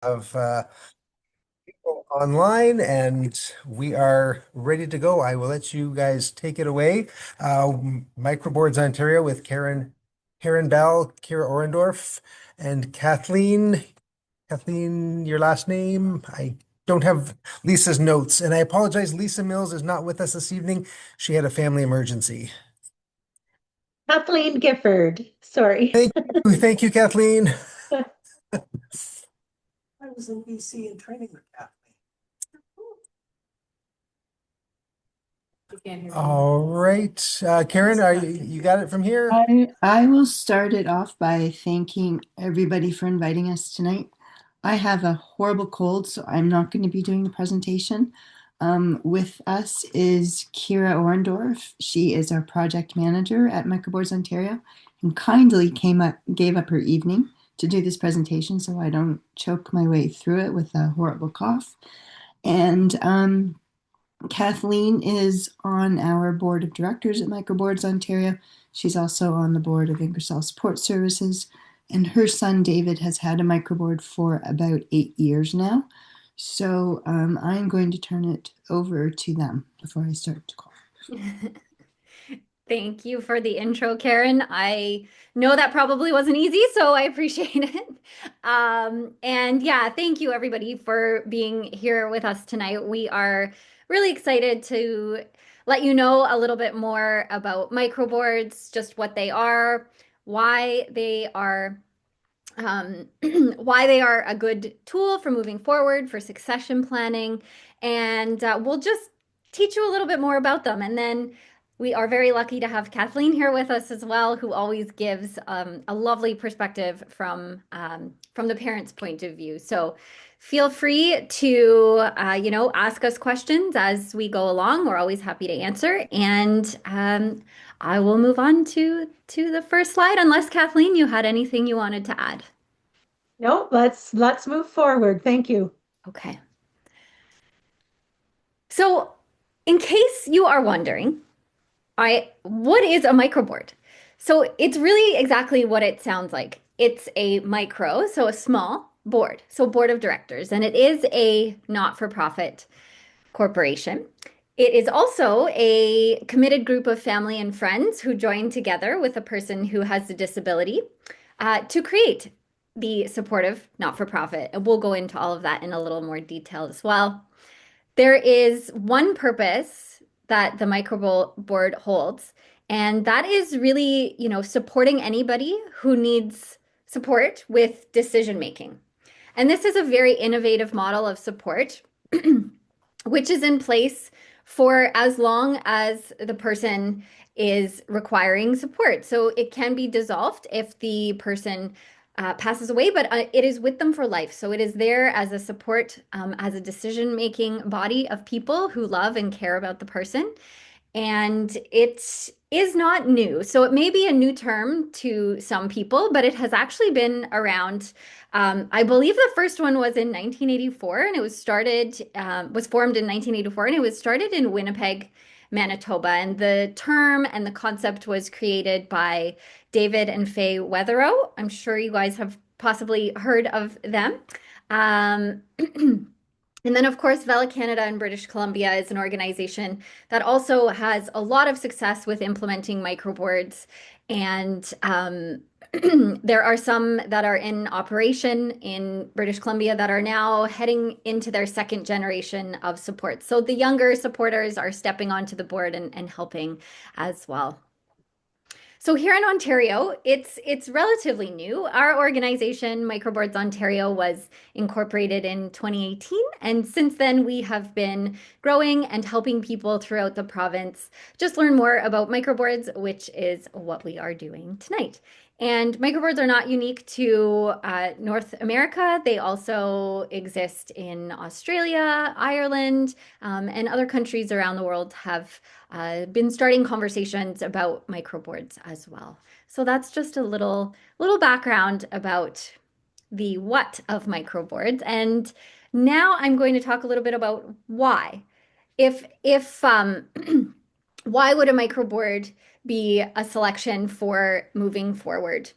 of people online, and we are ready to go. I will let you guys take it away. Microboards Ontario with Karen Bell, Kira Orendorf, and Kathleen. Kathleen, your last name? I don't have Lisa's notes, and I apologize. Lisa Mills is not with us this evening. She had a family emergency. Kathleen Gifford. Sorry. Thank you, Kathleen. I was in BC in training with Kathleen. All right, Karen, you got it from here? I will start it off by thanking everybody for inviting us tonight. I have a horrible cold, so I'm not going to be doing the presentation. With us is Kira Orendorf. She is our project manager at Microboards Ontario and kindly gave up her evening to do this presentation so I don't choke my way through it with a horrible cough. And Kathleen is on our board of directors at Microboards Ontario. She's also on the board of Ingersoll Support Services, and her son David has had a microboard for about 8 years now. So I'm going to turn it over to them before I start to call. Thank you for the intro, Karen. I know that probably wasn't easy, so I appreciate it. And yeah, thank you everybody for being here with us tonight. We are really excited to let you know a little bit more about microboards, just what they are, why they are why they are a good tool for moving forward for succession planning, and we'll just teach you a little bit more about them. And then we are very lucky to have Kathleen here with us as well, who always gives a lovely perspective from the parents' point of view. So feel free to ask us questions as we go along. We're always happy to answer, and I will move on to the first slide, unless Kathleen, you had anything you wanted to add. No, let's move forward. Thank you. Okay. So, in case you are wondering, what is a microboard? So it's really exactly what it sounds like. It's a micro, so a small board, so board of directors, and it is a not-for-profit corporation. It is also a committed group of family and friends who join together with a person who has a disability to create the supportive not-for-profit. And we'll go into all of that in a little more detail as well. There is one purpose that the microboard holds, and that is really, supporting anybody who needs support with decision making. And this is a very innovative model of support, which is in place for as long as the person is requiring support. So it can be dissolved if the person passes away, but it is with them for life. So it is there as a support, as a decision-making body of people who love and care about the person. And it is not new. So it may be a new term to some people, but it has actually been around. I believe the first one was in 1984, and it was formed in 1984, and it was started in Winnipeg, Manitoba. And the term and the concept was created by David and Faye Weatherow. I'm sure you guys have possibly heard of them. Um, And then, of course, Vela Canada in British Columbia is an organization that also has a lot of success with implementing microboards. And there are some that are in operation in British Columbia that are now heading into their second generation of support. So the younger supporters are stepping onto the board and helping as well. So here in Ontario, it's relatively new. Our organization, Microboards Ontario, was incorporated in 2018, and since then we have been growing and helping people throughout the province just learn more about microboards, which is what we are doing tonight. And microboards are not unique to North America. They also exist in Australia, Ireland, and other countries around the world have been starting conversations about microboards as well. So that's just a little background about the what of microboards. And now I'm going to talk a little bit about why. If why would a microboard be a selection for moving forward?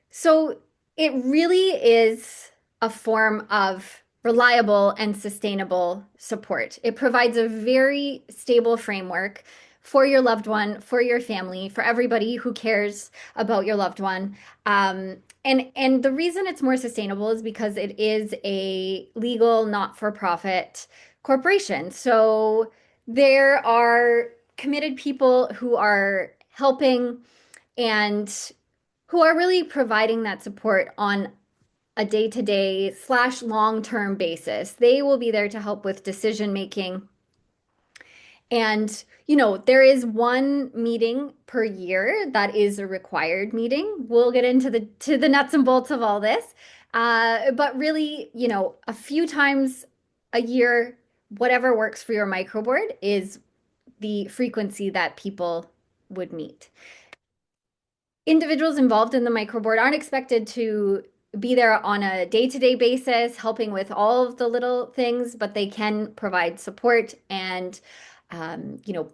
So it really is a form of reliable and sustainable support. It provides a very stable framework for your loved one, for your family, for everybody who cares about your loved one. And the reason it's more sustainable is because it is a legal, not-for-profit corporation. So there are committed people who are helping and who are really providing that support on a day-to-day slash long-term basis. They will be there to help with decision making. And, there is one meeting per year that is a required meeting. We'll get into the nuts and bolts of all this. But really, a few times a year, whatever works for your microboard is the frequency that people would meet. Individuals involved in the microboard aren't expected to be there on a day-to-day basis, helping with all of the little things, but they can provide support and,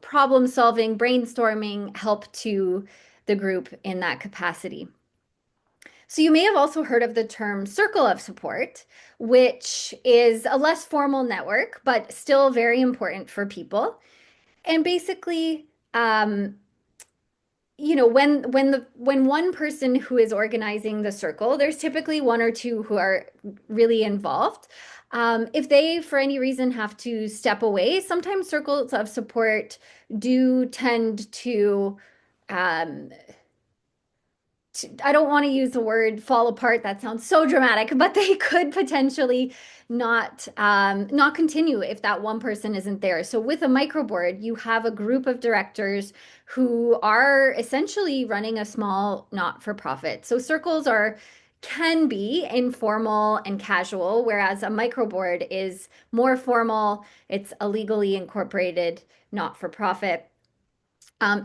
problem solving, brainstorming, help to the group in that capacity. So you may have also heard of the term circle of support, which is a less formal network, but still very important for people. And basically, when one person who is organizing the circle, there's typically one or two who are really involved. If they, for any reason, have to step away, sometimes circles of support do tend to I don't want to use the word fall apart. That sounds so dramatic, but they could potentially not continue if that one person isn't there. So with a microboard, you have a group of directors who are essentially running a small not-for-profit. So circles can be informal and casual, whereas a microboard is more formal. It's a legally incorporated not-for-profit.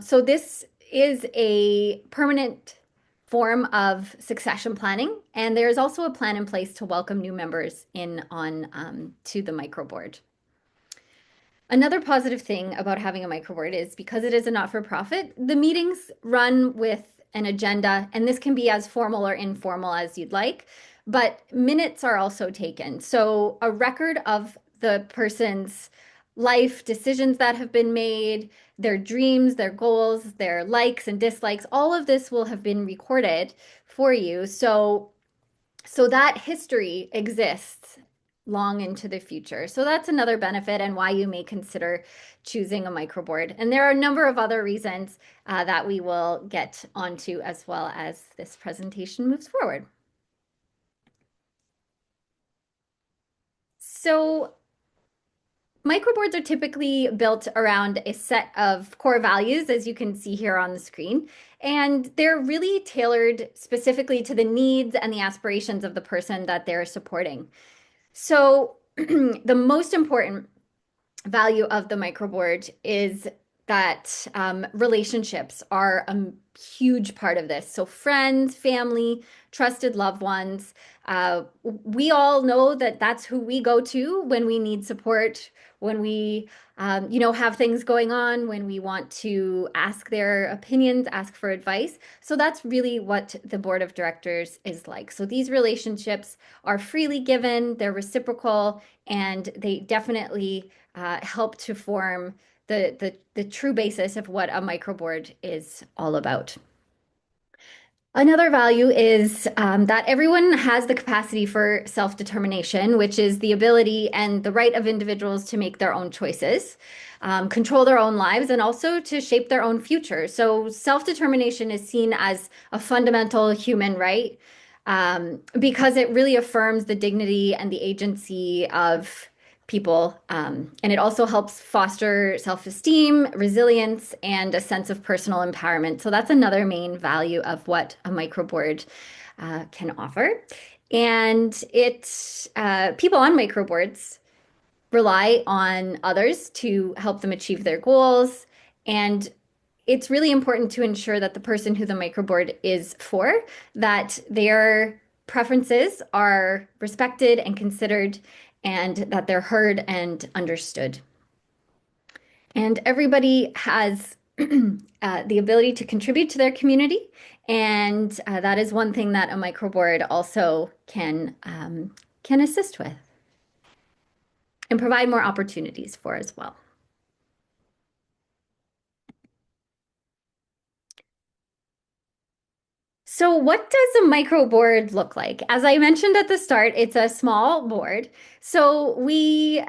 So this is a permanent form of succession planning, and there's also a plan in place to welcome new members in on to the microboard. Another positive thing about having a microboard is because it is a not-for-profit, the meetings run with an agenda, and this can be as formal or informal as you'd like, but minutes are also taken. So a record of the person's life, decisions that have been made, their dreams, their goals, their likes and dislikes, all of this will have been recorded for you. So that history exists long into the future. So that's another benefit and why you may consider choosing a microboard. And there are a number of other reasons that we will get onto as well as this presentation moves forward. So microboards are typically built around a set of core values, as you can see here on the screen, and they're really tailored specifically to the needs and the aspirations of the person that they're supporting. So the most important value of the microboard is that relationships are a huge part of this. So friends, family, trusted loved ones, we all know that that's who we go to when we need support, when we have things going on, when we want to ask their opinions, ask for advice. So that's really what the board of directors is like. So these relationships are freely given, they're reciprocal, and they definitely help to form the true basis of what a microboard is all about. Another value is that everyone has the capacity for self-determination, which is the ability and the right of individuals to make their own choices, control their own lives, and also to shape their own future. So self-determination is seen as a fundamental human right because it really affirms the dignity and the agency of people. And it also helps foster self-esteem, resilience, and a sense of personal empowerment. So that's another main value of what a microboard can offer. And people on microboards rely on others to help them achieve their goals. And it's really important to ensure that the person who the microboard is for, that their preferences are respected and considered, and that they're heard and understood. And everybody has the ability to contribute to their community. And that is one thing that a microboard also can can assist with and provide more opportunities for as well. So what does a micro board look like? As I mentioned at the start, it's a small board. So we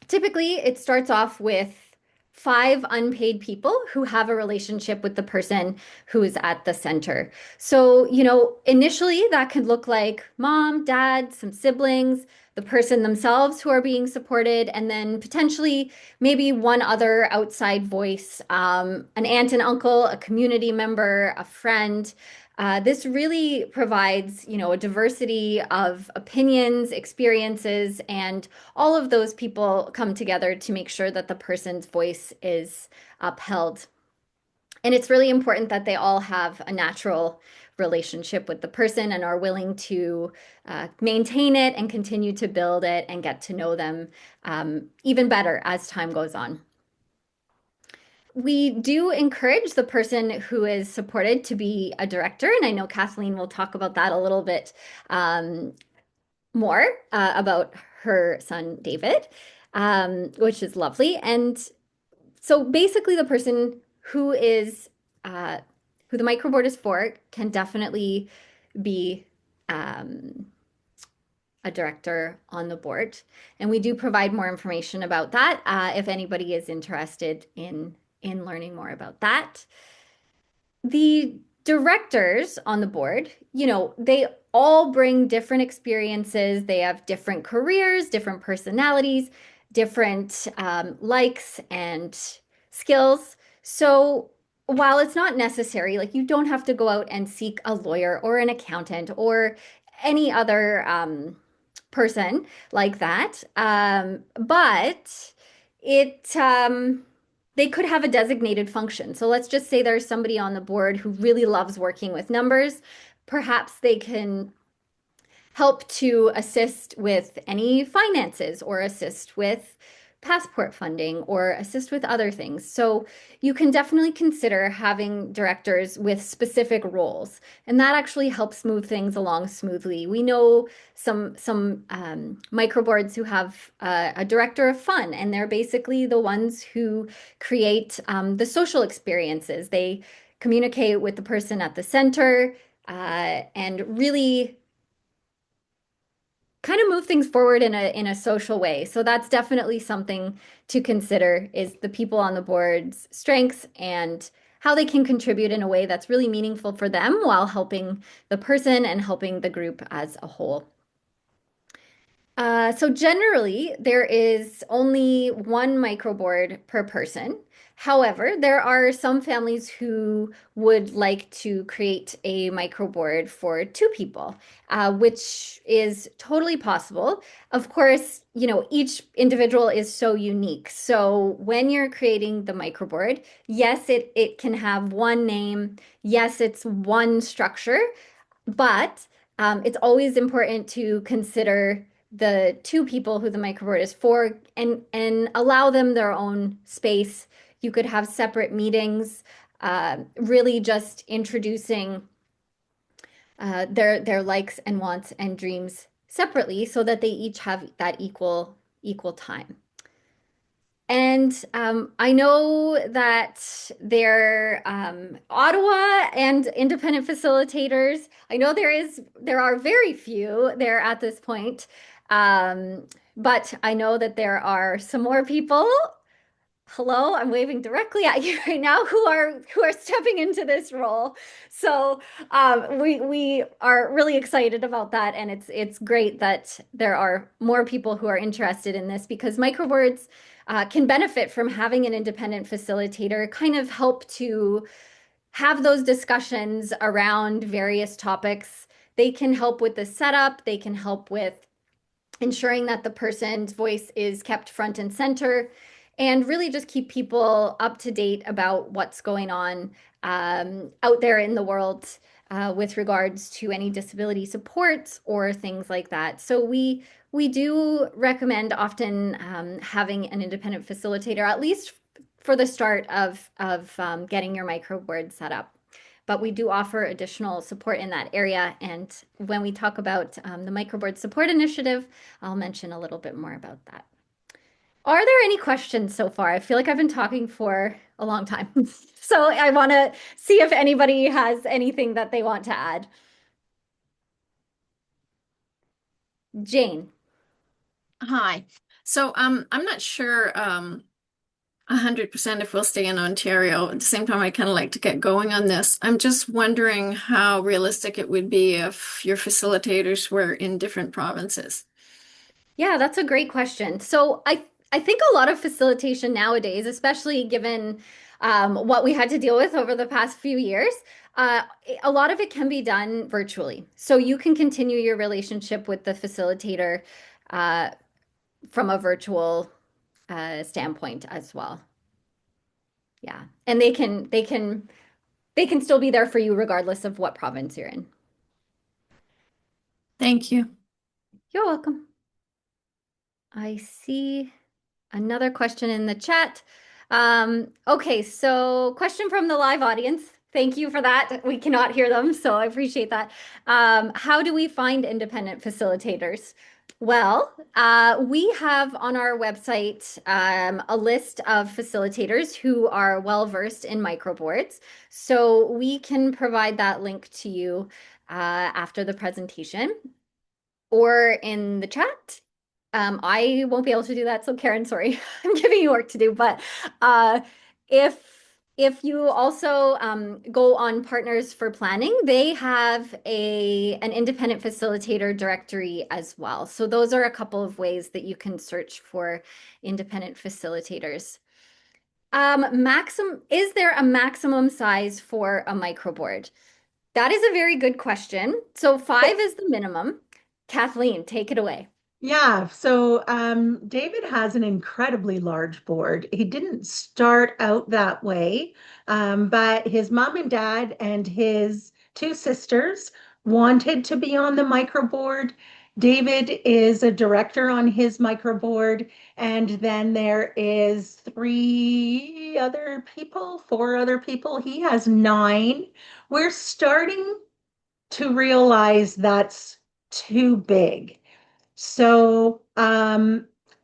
typically it starts off with 5 unpaid people who have a relationship with the person who is at the center. So, initially that could look like mom, dad, some siblings, the person themselves who are being supported, and then potentially maybe one other outside voice, an aunt and uncle, a community member, a friend. This really provides, a diversity of opinions, experiences, and all of those people come together to make sure that the person's voice is upheld. And it's really important that they all have a natural relationship with the person and are willing to maintain it and continue to build it and get to know them even better as time goes on. We do encourage the person who is supported to be a director, and I know Kathleen will talk about that a little bit more about her son David, which is lovely. And so basically, the person who is who the microboard is for can definitely be a director on the board, and we do provide more information about that if anybody is interested in learning more about that. The directors on the board, they all bring different experiences. They have different careers, different personalities, different likes and skills. So while it's not necessary, like you don't have to go out and seek a lawyer or an accountant or any other person like that, but it they could have a designated function. So let's just say there's somebody on the board who really loves working with numbers. Perhaps they can help to assist with any finances or assist with passport funding or assist with other things. So you can definitely consider having directors with specific roles, and that actually helps move things along smoothly. We know some microboards who have a director of fun, and they're basically the ones who create the social experiences. They communicate with the person at the center and really kind of move things forward in a social way. So that's definitely something to consider is the people on the board's strengths and how they can contribute in a way that's really meaningful for them while helping the person and helping the group as a whole. So generally, there is only one microboard per person. However, there are some families who would like to create a microboard for 2 people, which is totally possible. Of course, each individual is so unique. So when you're creating the microboard, yes, it can have one name. Yes, it's one structure, but it's always important to consider the 2 people who the microboard is for and allow them their own space. You could have separate meetings, really just introducing their likes and wants and dreams separately so that they each have that equal time. And I know that Ottawa and independent facilitators. I know there are very few there at this point, but I know that there are some more people. Hello, I'm waving directly at you right now who are stepping into this role. So we are really excited about that, and it's great that there are more people who are interested in this because microboards can benefit from having an independent facilitator kind of help to have those discussions around various topics. They can help with the setup, they can help with ensuring that the person's voice is kept front and center, and really just keep people up to date about what's going on out there in the world with regards to any disability supports or things like that. So we do recommend often having an independent facilitator, at least for the start of getting your microboard set up. but we do offer additional support in that area. And when we talk about the Microboard Support Initiative, I'll mention a little bit more about that. Are there any questions so far? I feel like I've been talking for a long time. So I want to see if anybody has anything that they want to add. Jane. Hi. So I'm not sure 100% if we'll stay in Ontario. At the same time, I kind of like to get going on this. I'm just wondering how realistic it would be if your facilitators were in different provinces. Yeah, that's a great question. So I think a lot of facilitation nowadays, especially given what we had to deal with over the past few years, uh, a lot of it can be done virtually. So you can continue your relationship with the facilitator uh, from a virtual standpoint as well. Yeah, and they can still be there for you regardless of what province you're in. Thank you. You're welcome. I see another question in the chat. Okay, so question from the live audience. Thank you for that. We cannot hear them, so I appreciate that. How do we find independent facilitators? Well, we have on our website a list of facilitators who are well versed in microboards. So we can provide that link to you after the presentation or in the chat. I won't be able to do that, so Karen, sorry, I'm giving you work to do. But uh, if if you also go on Partners for Planning, they have an independent facilitator directory as well. So those are a couple of ways that you can search for independent facilitators. Is there a maximum size for a microboard? That is a very good question. So 5 is the minimum. Kathleen, take it away. Yeah, so David has an incredibly large board. He didn't start out that way, but his mom and dad and his two sisters wanted to be on the microboard. David is a director on his microboard, and then there is three other people, four other people. He has nine. We're starting to realize that's too big. So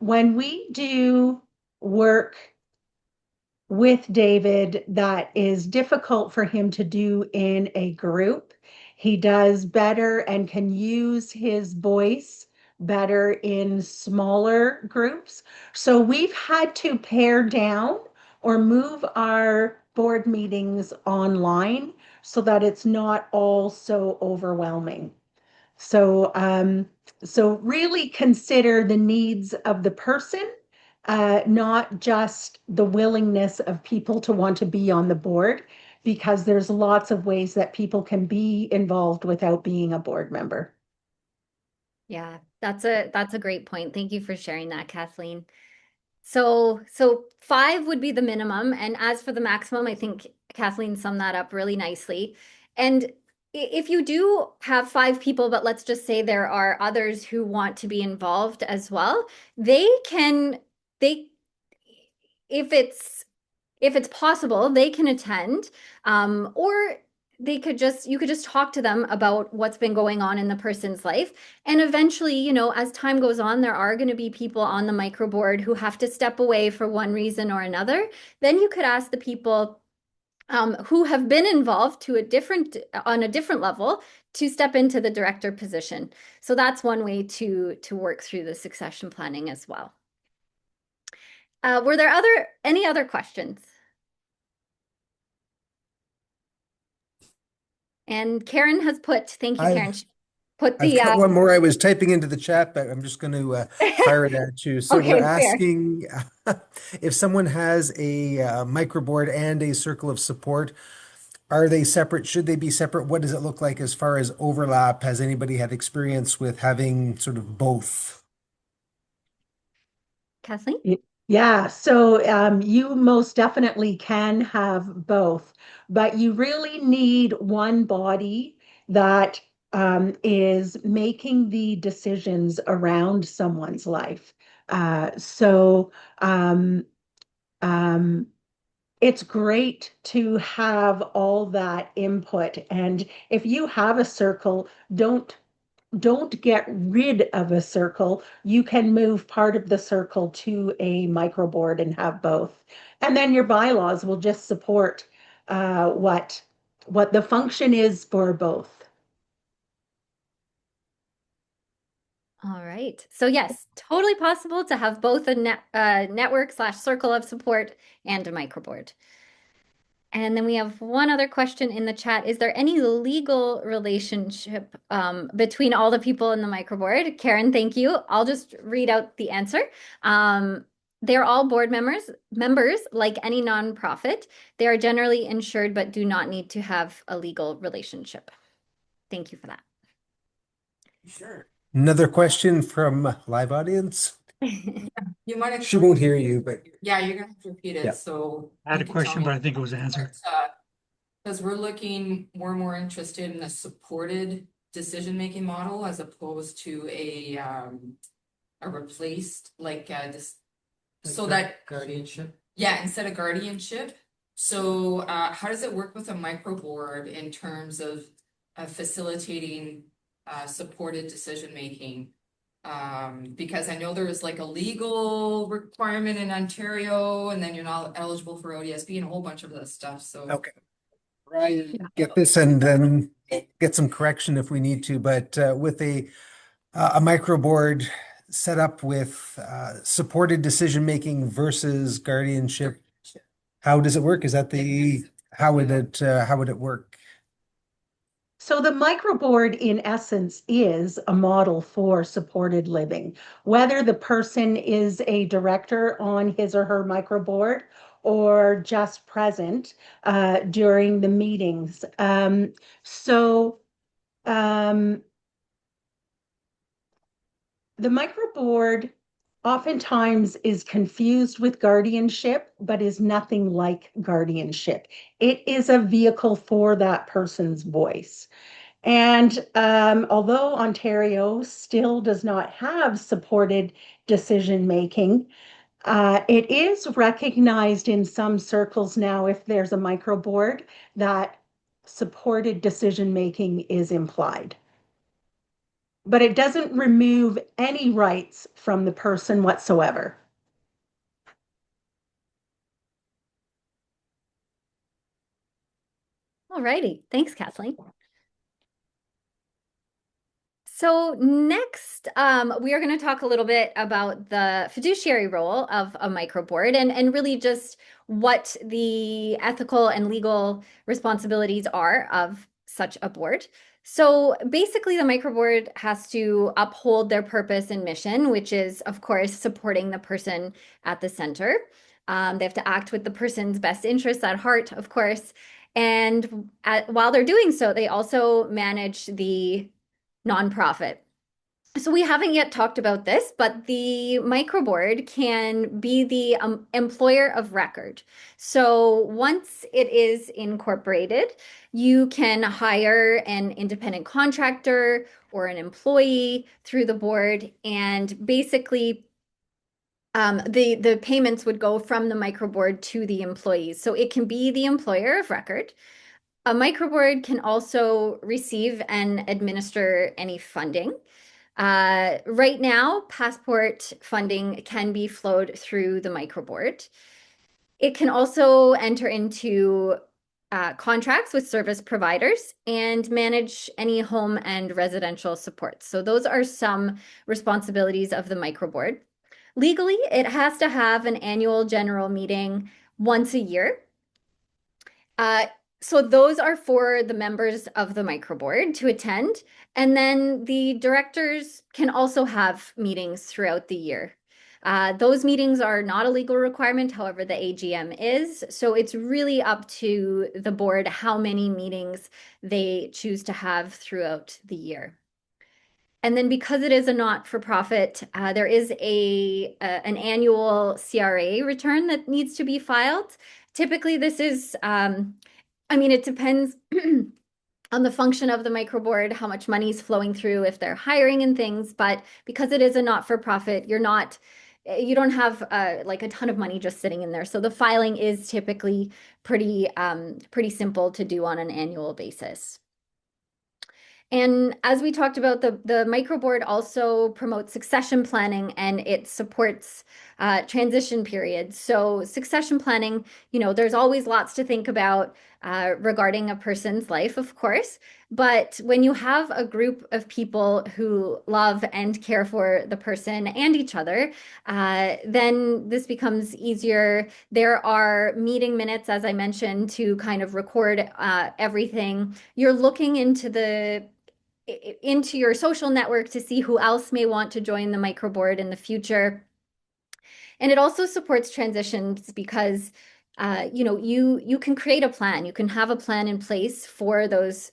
when we do work with David that is difficult for him to do in a group, he does better and can use his voice better in smaller groups. So we've had to pare down or move our board meetings online so that it's not all so overwhelming. So, so really consider the needs of the person, not just the willingness of people to want to be on the board, because there's lots of ways that people can be involved without being a board member. Yeah, that's a great point. Thank you for sharing that, Kathleen. So 5 would be the minimum, and as for the maximum, I think Kathleen summed that up really nicely. And if you do have 5 people, but let's just say there are others who want to be involved as well, they if it's possible, they can attend, or you could just talk to them about what's been going on in the person's life. And eventually, as time goes on, there are going to be people on the microboard who have to step away for one reason or another. Then you could ask the people who have been involved on a different level to step into the director position. So that's one way to work through the succession planning as well. Were there any other questions? And Karen has thank you, Karen. I've She put I've the got one more I was typing into the chat, but I'm just going to fire it at you. So we're okay, fair. asking if someone has a microboard and a circle of support, are they separate? Should they be separate? What does it look like as far as overlap? Has anybody had experience with having sort of both? Kathleen? Yeah, so you most definitely can have both, but you really need one body that is making the decisions around someone's life. So um, it's great to have all that input. And if you have a circle, don't get rid of a circle. You can move part of the circle to a microboard and have both. And then your bylaws will just support what the function is for both. All right. So yes, totally possible to have both a network slash circle of support and a microboard. And then we have one other question in the chat. Is there any legal relationship between all the people in the microboard? Karen, thank you. I'll just read out the answer. They're all board members like any nonprofit. They are generally insured but do not need to have a legal relationship. Thank you for that. Sure. Another question from live audience. You might have. She won't hear you, but Yeah, you're gonna have to repeat Yeah. it, so. I had you a can question, tell me. but I think it was answered. Because we're looking more and more interested in a supported decision-making model as opposed to a replaced, like, this. So that, guardianship. yeah, instead of guardianship. So, how does it work with a microboard in terms of facilitating supported decision-making? Because I know there's like a legal requirement in Ontario, and then you're not eligible for ODSP and a whole bunch of this stuff, so. Okay. Right. Get this and then get some correction if we need to, but with a microboard set up with supported decision-making versus guardianship, how does it work? Is that how would it work? So the microboard, in essence, is a model for supported living. Whether the person is a director on his or her microboard or just present during the meetings. So the microboard oftentimes is confused with guardianship, but is nothing like guardianship. It is a vehicle for that person's voice. And although Ontario still does not have supported decision making, it is recognized in some circles now, if there's a microboard, that supported decision making is implied. But it doesn't remove any rights from the person whatsoever. All righty. Thanks, Kathleen. So next, we are going to talk a little bit about the fiduciary role of a microboard and really just what the ethical and legal responsibilities are of such a board. So basically, the microboard has to uphold their purpose and mission, which is, of course, supporting the person at the center. They have to act with the person's best interests at heart, of course. And while they're doing so, they also manage the nonprofit. So we haven't yet talked about this, but the microboard can be the employer of record. So once it is incorporated, you can hire an independent contractor or an employee through the board, and basically the payments would go from the microboard to the employees. So it can be the employer of record. A microboard can also receive and administer any funding. Right now, passport funding can be flowed through the microboard. It can also enter into contracts with service providers and manage any home and residential support. So those are some responsibilities of the microboard. Legally, it has to have an annual general meeting once a year. So those are for the members of the microboard to attend. And then the directors can also have meetings throughout the year. Those meetings are not a legal requirement, however, the AGM is. So it's really up to the board how many meetings they choose to have throughout the year. And then because it is a not-for-profit, there is an annual CRA return that needs to be filed. Typically, this is it depends on the function of the microboard, how much money is flowing through, if they're hiring and things. But because it is a not-for-profit, you're not you don't have like a ton of money just sitting in there. So the filing is typically pretty simple to do on an annual basis. And as we talked about, the microboard also promotes succession planning and it supports transition periods. So succession planning, there's always lots to think about regarding a person's life, of course. But when you have a group of people who love and care for the person and each other, then this becomes easier. There are meeting minutes, as I mentioned, to kind of record everything. You're looking into your social network to see who else may want to join the microboard in the future. And it also supports transitions because you can create a plan. You can have a plan in place for those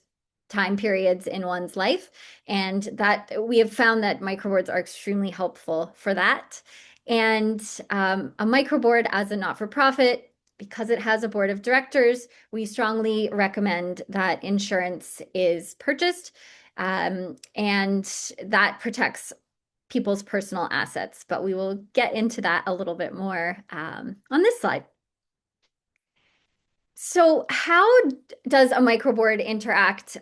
time periods in one's life. And that we have found that microboards are extremely helpful for that. And a microboard as a not-for-profit, because it has a board of directors, we strongly recommend that insurance is purchased. And that protects people's personal assets, but we will get into that a little bit more on this slide. So how does a microboard interact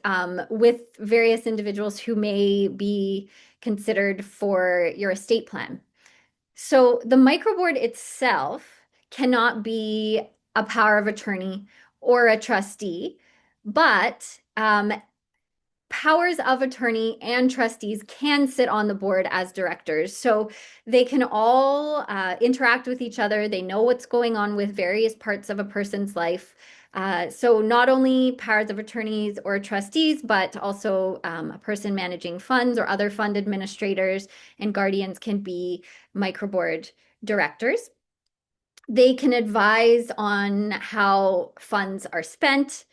with various individuals who may be considered for your estate plan? So the microboard itself cannot be a power of attorney or a trustee, but powers of attorney and trustees can sit on the board as directors. So they can all interact with each other. They know what's going on with various parts of a person's life. So not only powers of attorneys or trustees, but also a person managing funds or other fund administrators and guardians can be microboard directors. They can advise on how funds are spent,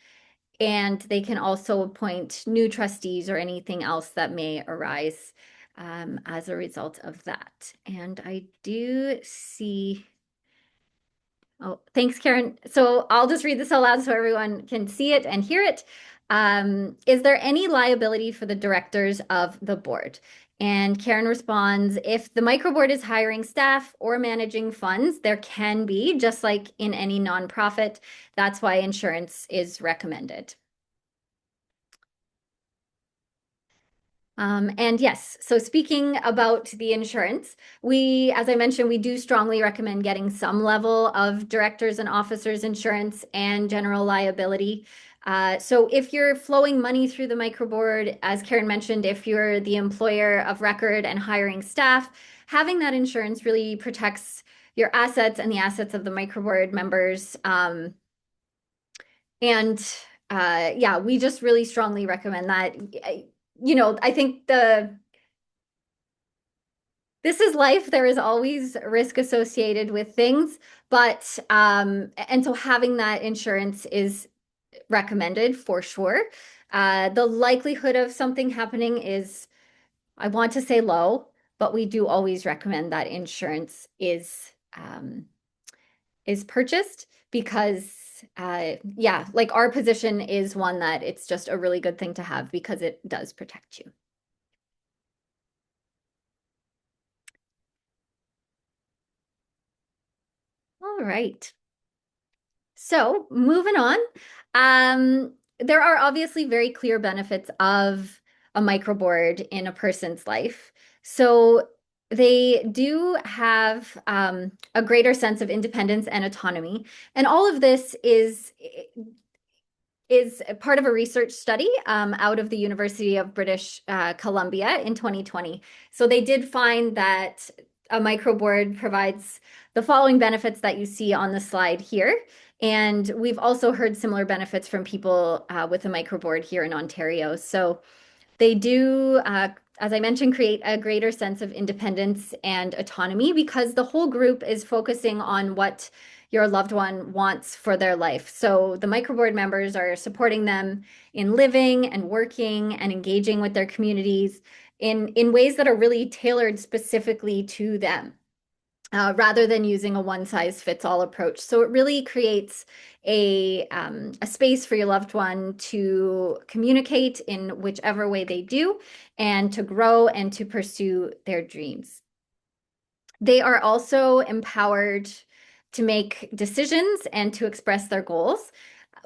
and they can also appoint new trustees or anything else that may arise as a result of that. And I do see, oh, thanks, Karen. So I'll just read this out loud so everyone can see it and hear it. Is there any liability for the directors of the board? And Karen responds, if the microboard is hiring staff or managing funds, there can be, just like in any nonprofit. That's why insurance is recommended. And yes, so speaking about the insurance, as I mentioned, we do strongly recommend getting some level of directors and officers insurance and general liability. So if you're flowing money through the microboard, as Karen mentioned, if you're the employer of record and hiring staff, having that insurance really protects your assets and the assets of the microboard members. Yeah, we just really strongly recommend that. I think this is life. There is always risk associated with things, but and so having that insurance is recommended for sure. The likelihood of something happening is, I want to say low, but we do always recommend that insurance is purchased because yeah, like our position is one that it's just a really good thing to have because it does protect you. All right. So moving on, there are obviously very clear benefits of a microboard in a person's life. So they do have a greater sense of independence and autonomy. And all of this is part of a research study out of the University of British Columbia in 2020. So they did find that a microboard provides the following benefits that you see on the slide here. And we've also heard similar benefits from people with a microboard here in Ontario. So they do, as I mentioned, create a greater sense of independence and autonomy because the whole group is focusing on what your loved one wants for their life. So the microboard members are supporting them in living and working and engaging with their communities in ways that are really tailored specifically to them. Rather than using a one-size-fits-all approach. So it really creates a space for your loved one to communicate in whichever way they do and to grow and to pursue their dreams. They are also empowered to make decisions and to express their goals.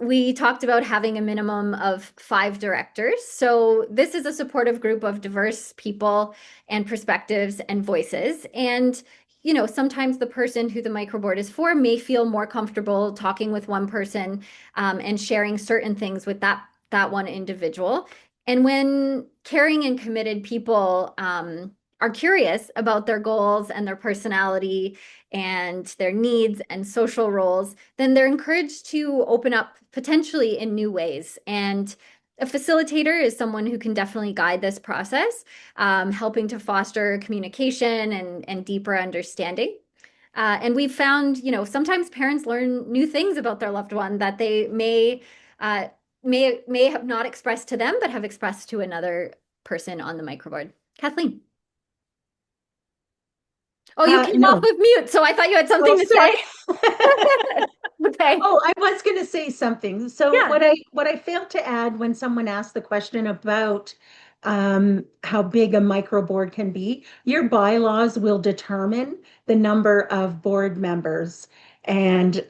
We talked about having a minimum of 5 directors. So this is a supportive group of diverse people and perspectives and voices. And sometimes the person who the microboard is for may feel more comfortable talking with one person and sharing certain things with that one individual. And when caring and committed people are curious about their goals and their personality and their needs and social roles, then they're encouraged to open up potentially in new ways. And a facilitator is someone who can definitely guide this process, helping to foster communication and deeper understanding. And we've found, sometimes parents learn new things about their loved one that they uh, may have not expressed to them, but have expressed to another person on the microboard. Kathleen. Oh, you came off No. of mute, so I thought you had something Oh, to sorry. say. Okay. Oh, I was going to say something. So Yeah. what I failed to add when someone asked the question about how big a microboard can be, your bylaws will determine the number of board members and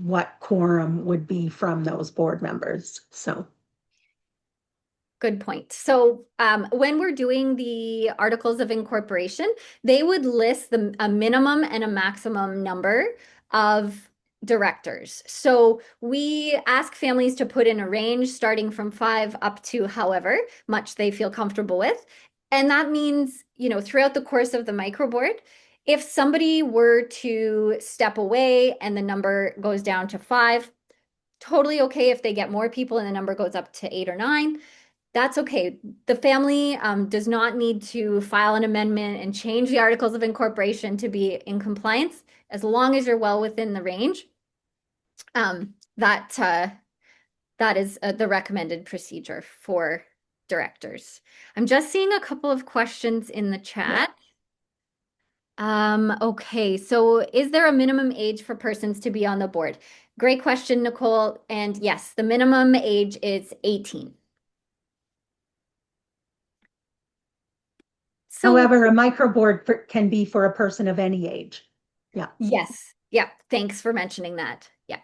what quorum would be from those board members. So. Good point. So when we're doing the articles of incorporation, they would list a minimum and a maximum number of directors. So we ask families to put in a range starting from 5 up to however much they feel comfortable with. And that means, throughout the course of the microboard, if somebody were to step away and the number goes down to 5, totally okay if they get more people and the number goes up to 8 or 9. That's okay. The family does not need to file an amendment and change the articles of incorporation to be in compliance. As long as you're well within the range, that is the recommended procedure for directors. I'm just seeing a couple of questions in the chat. Okay, so is there a minimum age for persons to be on the board? Great question, Nicole. And yes, the minimum age is 18. So However, a microboard can be for a person of any age. Yeah. yes, yeah, thanks for mentioning that. Yeah.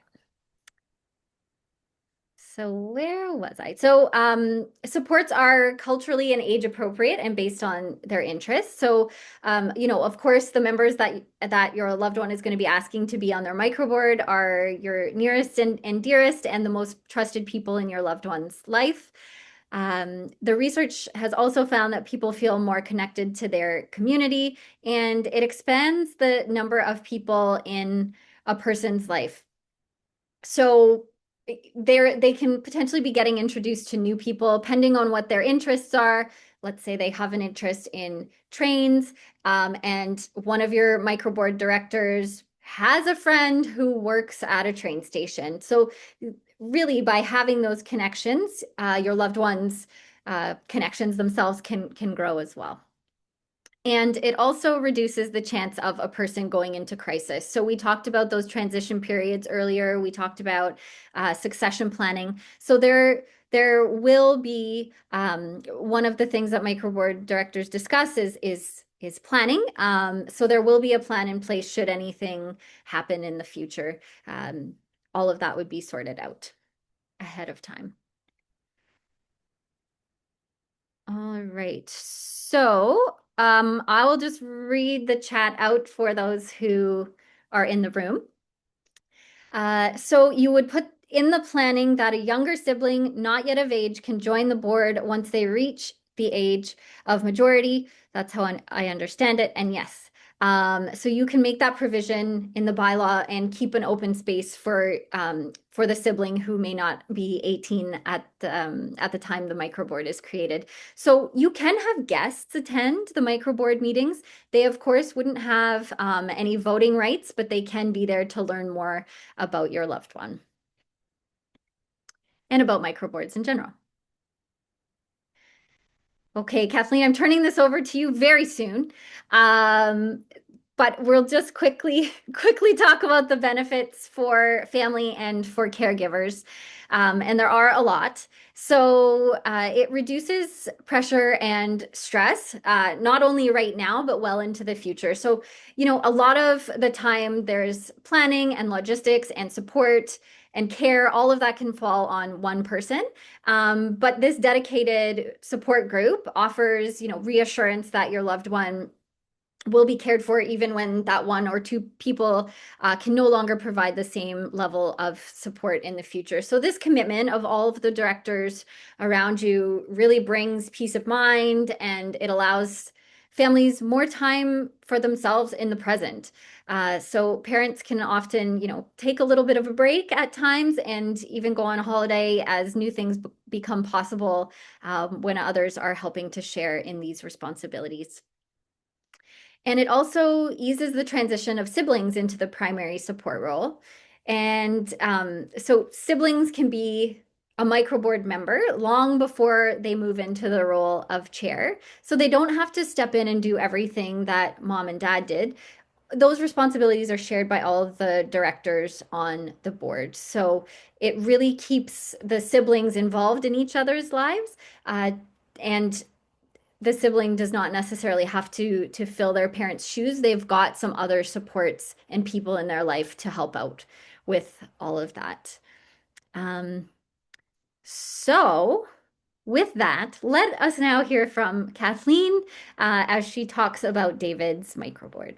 So where was I? So supports are culturally and age appropriate and based on their interests. So of course, the members that your loved one is going to be asking to be on their microboard are your nearest and dearest and the most trusted people in your loved one's life. The research has also found that people feel more connected to their community, and it expands the number of people in a person's life. So they can potentially be getting introduced to new people depending on what their interests are. Let's say they have an interest in trains, and one of your microboard directors has a friend who works at a train station. So really, by having those connections, your loved ones' connections themselves can grow as well. And it also reduces the chance of a person going into crisis. So we talked about those transition periods earlier. We talked about succession planning. So there will be one of the things that microboard directors discuss is planning. So there will be a plan in place should anything happen in the future. All of that would be sorted out ahead of time. All right. So I will just read the chat out for those who are in the room. So you would put in the planning that a younger sibling not yet of age can join the board once they reach the age of majority. That's how I understand it. And yes, so you can make that provision in the bylaw and keep an open space for the sibling who may not be 18 at the time the microboard is created. So you can have guests attend the microboard meetings. They, of course, wouldn't have any voting rights, but they can be there to learn more about your loved one and about microboards in general. Okay, Kathleen, I'm turning this over to you very soon. but we'll just quickly talk about the benefits for family and for caregivers. And there are a lot. So it reduces pressure and stress, not only right now, but well into the future. So, a lot of the time there's planning and logistics and support and care, all of that can fall on one person. But this dedicated support group offers, reassurance that your loved one will be cared for even when that one or two people can no longer provide the same level of support in the future. So this commitment of all of the directors around you really brings peace of mind, and it allows families more time for themselves in the present. So parents can often, take a little bit of a break at times and even go on a holiday as new things become possible when others are helping to share in these responsibilities. And it also eases the transition of siblings into the primary support role. And so siblings can be a microboard member long before they move into the role of chair. So they don't have to step in and do everything that mom and dad did. Those responsibilities are shared by all of the directors on the board. So it really keeps the siblings involved in each other's lives. And the sibling does not necessarily have to fill their parents' shoes. They've got some other supports and people in their life to help out with all of that. Um, so with that, let us now hear from Kathleen as she talks about David's microboard.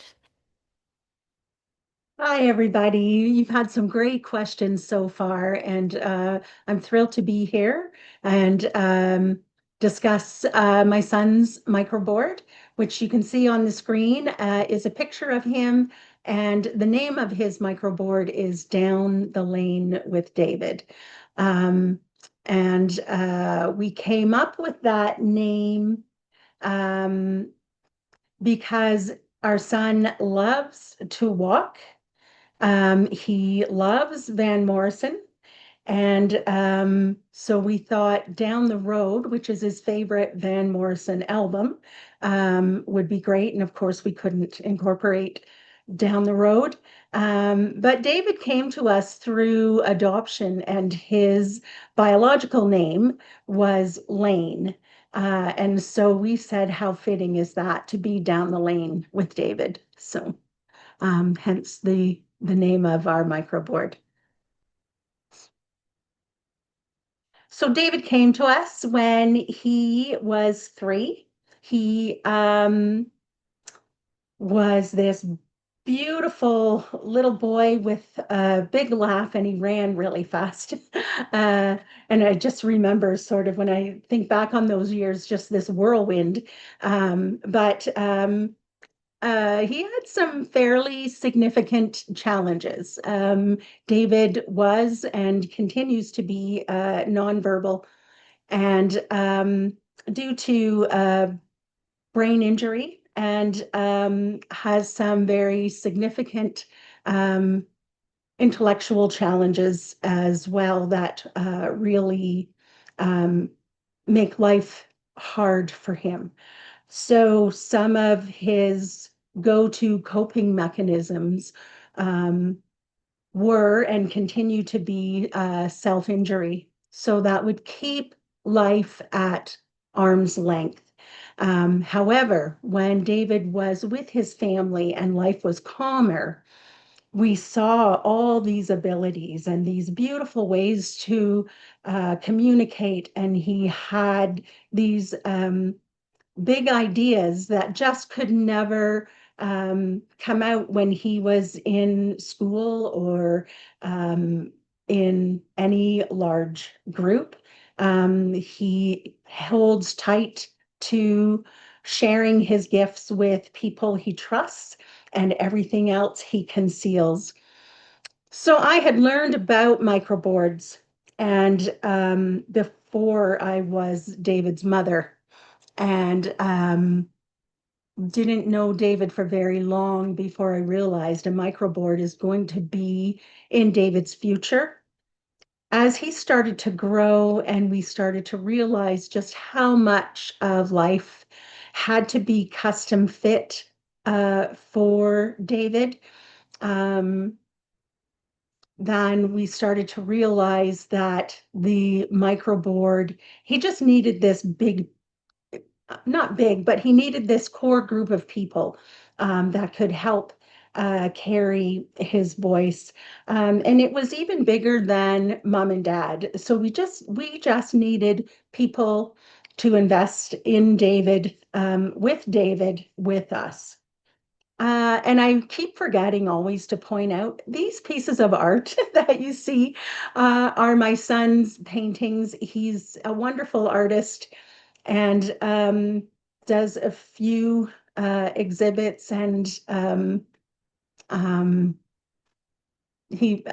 Hi, everybody. You've had some great questions so far, and I'm thrilled to be here and discuss my son's microboard, which you can see on the screen is a picture of him, and the name of his microboard is Down the Lane with David. Um, and we came up with that name um, because our son loves to walk. He loves Van Morrison. And so we thought Down the Road, which is his favorite Van Morrison album, would be great. And of course, we couldn't incorporate Down the Road. But David came to us through adoption, and his biological name was Lane. And so we said, how fitting is that to be down the lane with David? So hence the name of our microboard. So David came to us when he was 3. He was this beautiful little boy with a big laugh, and he ran really fast. And I just remember sort of when I think back on those years, just this whirlwind. But he had some fairly significant challenges. David was and continues to be nonverbal, and due to brain injury, and has some very significant intellectual challenges as well that really make life hard for him. So some of his go-to coping mechanisms were and continue to be self-injury. So that would keep life at arm's length. However, when David was with his family and life was calmer, we saw all these abilities and these beautiful ways to communicate, and he had these big ideas that just could never come out when he was in school or in any large group. He holds tight to sharing his gifts with people he trusts, and everything else he conceals. So I had learned about microboards, and before I was David's mother, and didn't know David for very long before I realized a microboard is going to be in David's future. As he started to grow and we started to realize just how much of life had to be custom fit for David. Um, then we started to realize that the microboard, he just needed this big, not big, but he needed this core group of people that could help carry his voice. And it was even bigger than mom and dad. So we just needed people to invest in David, with David with us. And I keep forgetting always to point out these pieces of art that you see are my son's paintings. He's a wonderful artist and does a few exhibits and um, he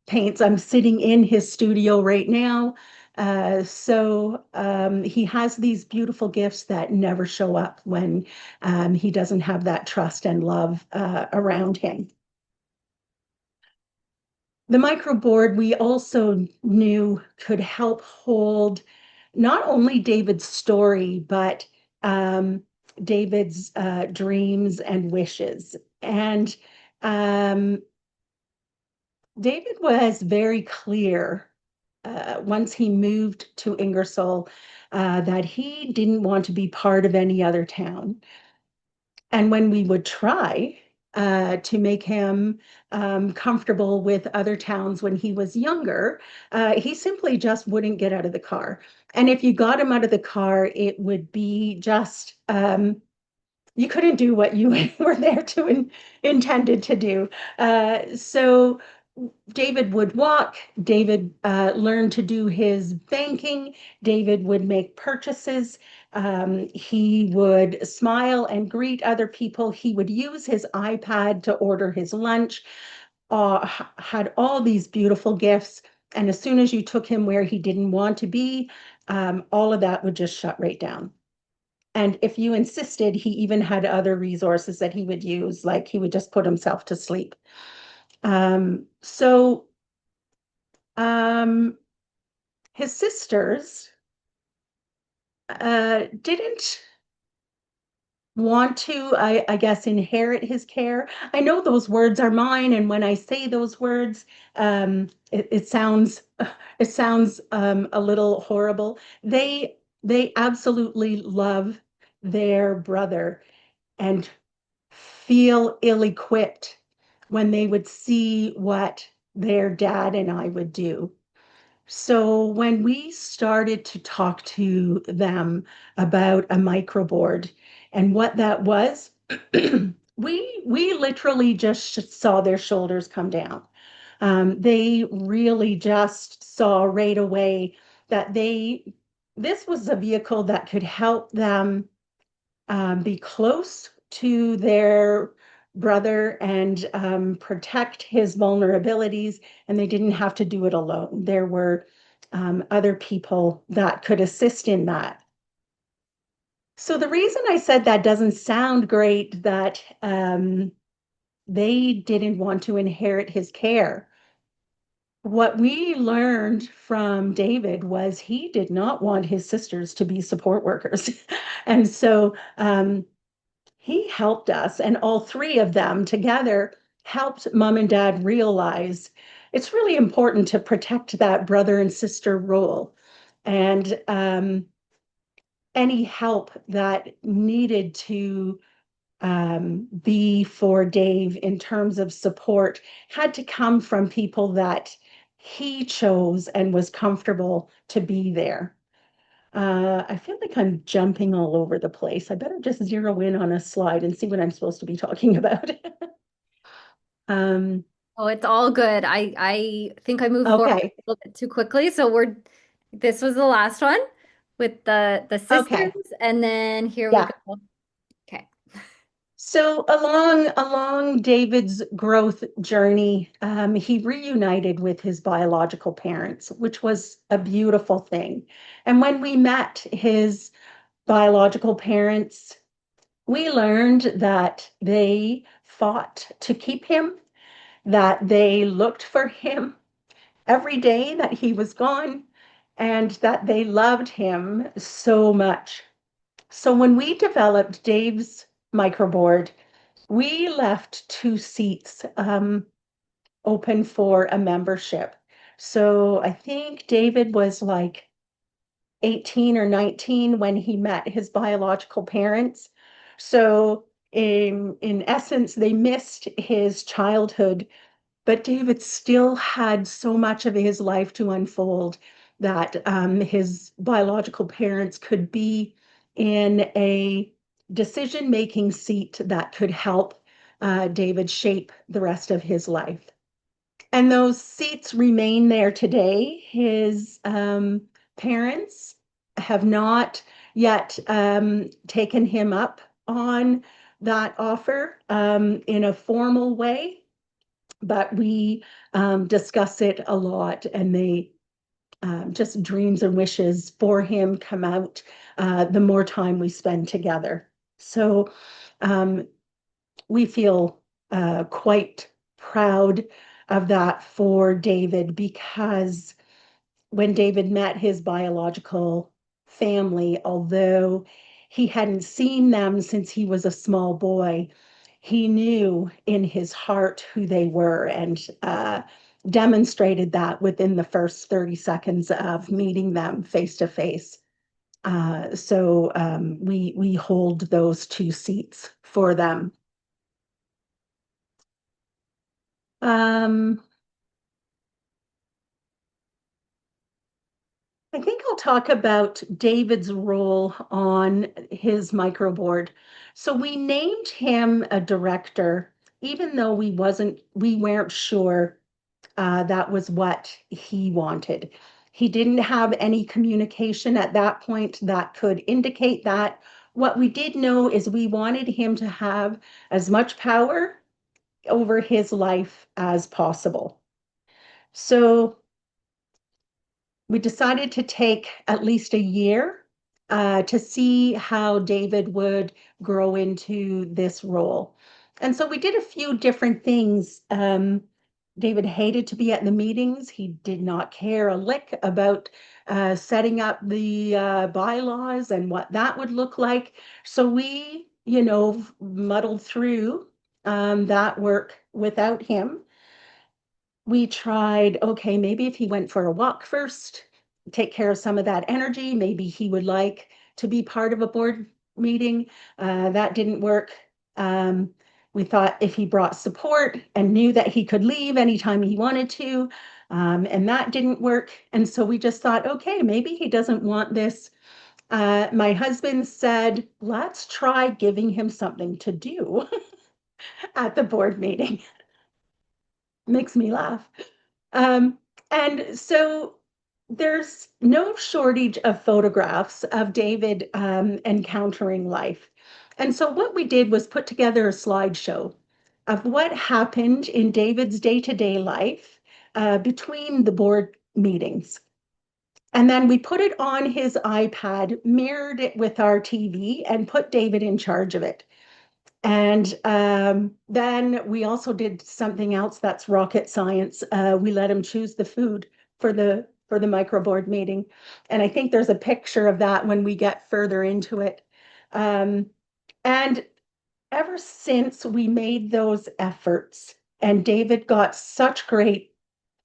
paints. I'm sitting in his studio right now. So he has these beautiful gifts that never show up when he doesn't have that trust and love around him. The microboard we also knew could help hold not only David's story, but David's dreams and wishes. And um, David was very clear once he moved to Ingersoll that he didn't want to be part of any other town. And when we would try to make him comfortable with other towns when he was younger, he simply just wouldn't get out of the car. And if you got him out of the car, it would be just you couldn't do what you were there to intended to do. So David would walk. David learned to do his banking. David would make purchases. He would smile and greet other people. He would use his iPad to order his lunch. Had all these beautiful gifts. And as soon as you took him where he didn't want to be, all of that would just shut right down. And if you insisted, he even had other resources that he would use, like he would just put himself to sleep. So um, his sisters didn't want to, I guess, inherit his care. I know those words are mine, and when I say those words, it sounds a little horrible. They absolutely love their brother and feel ill-equipped when they would see what their dad and I would do. So when we started to talk to them about a microboard and what that was, we literally just saw their shoulders come down. They really just saw right away that this was a vehicle that could help them be close to their brother and protect his vulnerabilities, and they didn't have to do it alone. There were other people that could assist in that. So the reason I said that doesn't sound great, that they didn't want to inherit his care. What we learned from David was he did not want his sisters to be support workers. And so he helped us, and all three of them together helped mom and dad realize it's really important to protect that brother and sister role. And any help that needed to be for Dave in terms of support had to come from people that he chose and was comfortable to be there. I feel like I'm jumping all over the place. I better just zero in on a slide and see what I'm supposed to be talking about. Um, Oh, it's all good. I think I moved forward a okay, little bit too quickly. So this was the last one with the sisters, okay. and then here we Yeah. go. Okay. So along David's growth journey, he reunited with his biological parents, which was a beautiful thing. And when we met his biological parents, we learned that they fought to keep him, that they looked for him every day that he was gone, and that they loved him so much. So when we developed Dave's microboard, We left two seats open for a membership. So I think David was like 18 or 19 when he met his biological parents. So in essence, they missed his childhood, but David still had so much of his life to unfold that his biological parents could be in a decision-making seat that could help David shape the rest of his life. And those seats remain there today. His parents have not yet taken him up on that offer in a formal way, but we discuss it a lot, and they just dreams and wishes for him come out the more time we spend together. So um, we feel quite proud of that for David, because when David met his biological family, although he hadn't seen them since he was a small boy, he knew in his heart who they were, and demonstrated that within the first 30 seconds of meeting them face to face. So we hold those two seats for them. Um, I think I'll talk about David's role on his microboard. So we named him a director, even though we weren't sure that was what he wanted. He didn't have any communication at that point that could indicate that. What we did know is we wanted him to have as much power over his life as possible. So we decided to take at least a year to see how David would grow into this role. And so we did a few different things. David hated to be at the meetings. He did not care a lick about setting up the bylaws and what that would look like. So we, muddled through that work without him. We tried, okay, maybe if he went for a walk first, take care of some of that energy, maybe he would like to be part of a board meeting. That didn't work. We thought if he brought support and knew that he could leave anytime he wanted to, and that didn't work. And so we just thought, okay, maybe he doesn't want this. My husband said, let's try giving him something to do at the board meeting. Makes me laugh. Um, and so there's no shortage of photographs of David encountering life. And so what we did was put together a slideshow of what happened in David's day-to-day life between the board meetings. And then we put it on his iPad, mirrored it with our TV, and put David in charge of it. And then we also did something else that's rocket science. We let him choose the food for the microboard meeting. And I think there's a picture of that when we get further into it. And ever since we made those efforts, and David got such great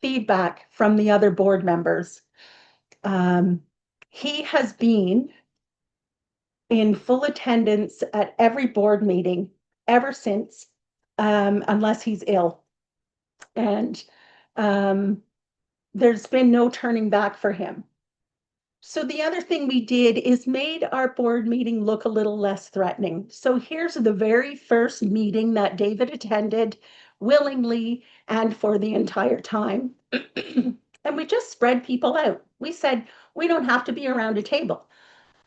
feedback from the other board members, he has been in full attendance at every board meeting ever since, unless he's ill. And there's been no turning back for him. So the other thing we did is made our board meeting look a little less threatening. So here's the very first meeting that David attended willingly and for the entire time. And we just spread people out. We said, we don't have to be around a table.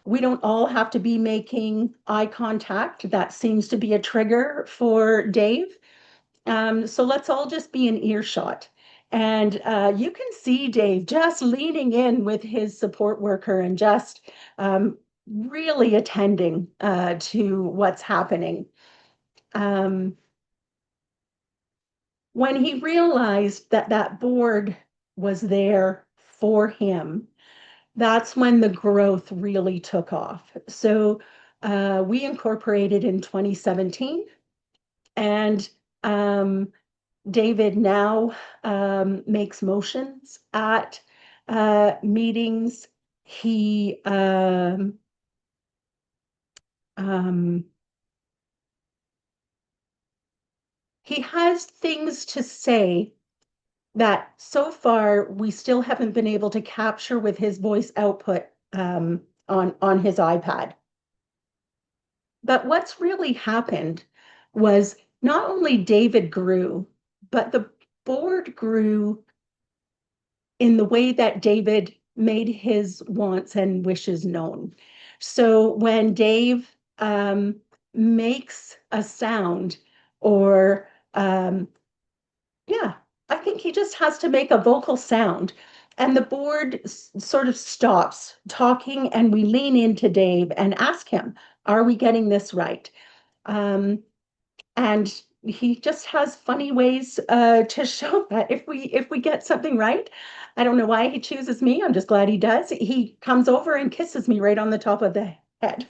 We don't all have to be making eye contact. That seems to be a trigger for Dave. So let's all just be in earshot. And you can see Dave just leaning in with his support worker and just really attending to what's happening. When he realized that that board was there for him, that's when the growth really took off. So we incorporated in 2017. And David now makes motions at meetings. He um, he has things to say that so far we still haven't been able to capture with his voice output on his iPad. But what's really happened was not only David grew, but the board grew in the way that David made his wants and wishes known. So when Dave makes a sound, or yeah, I think he just has to make a vocal sound. And the board sort of stops talking, and we lean into Dave and ask him, are we getting this right? Um, and he just has funny ways to show that if we get something right. I don't know why he chooses me. I'm just glad he does. He comes over and kisses me right on the top of the head.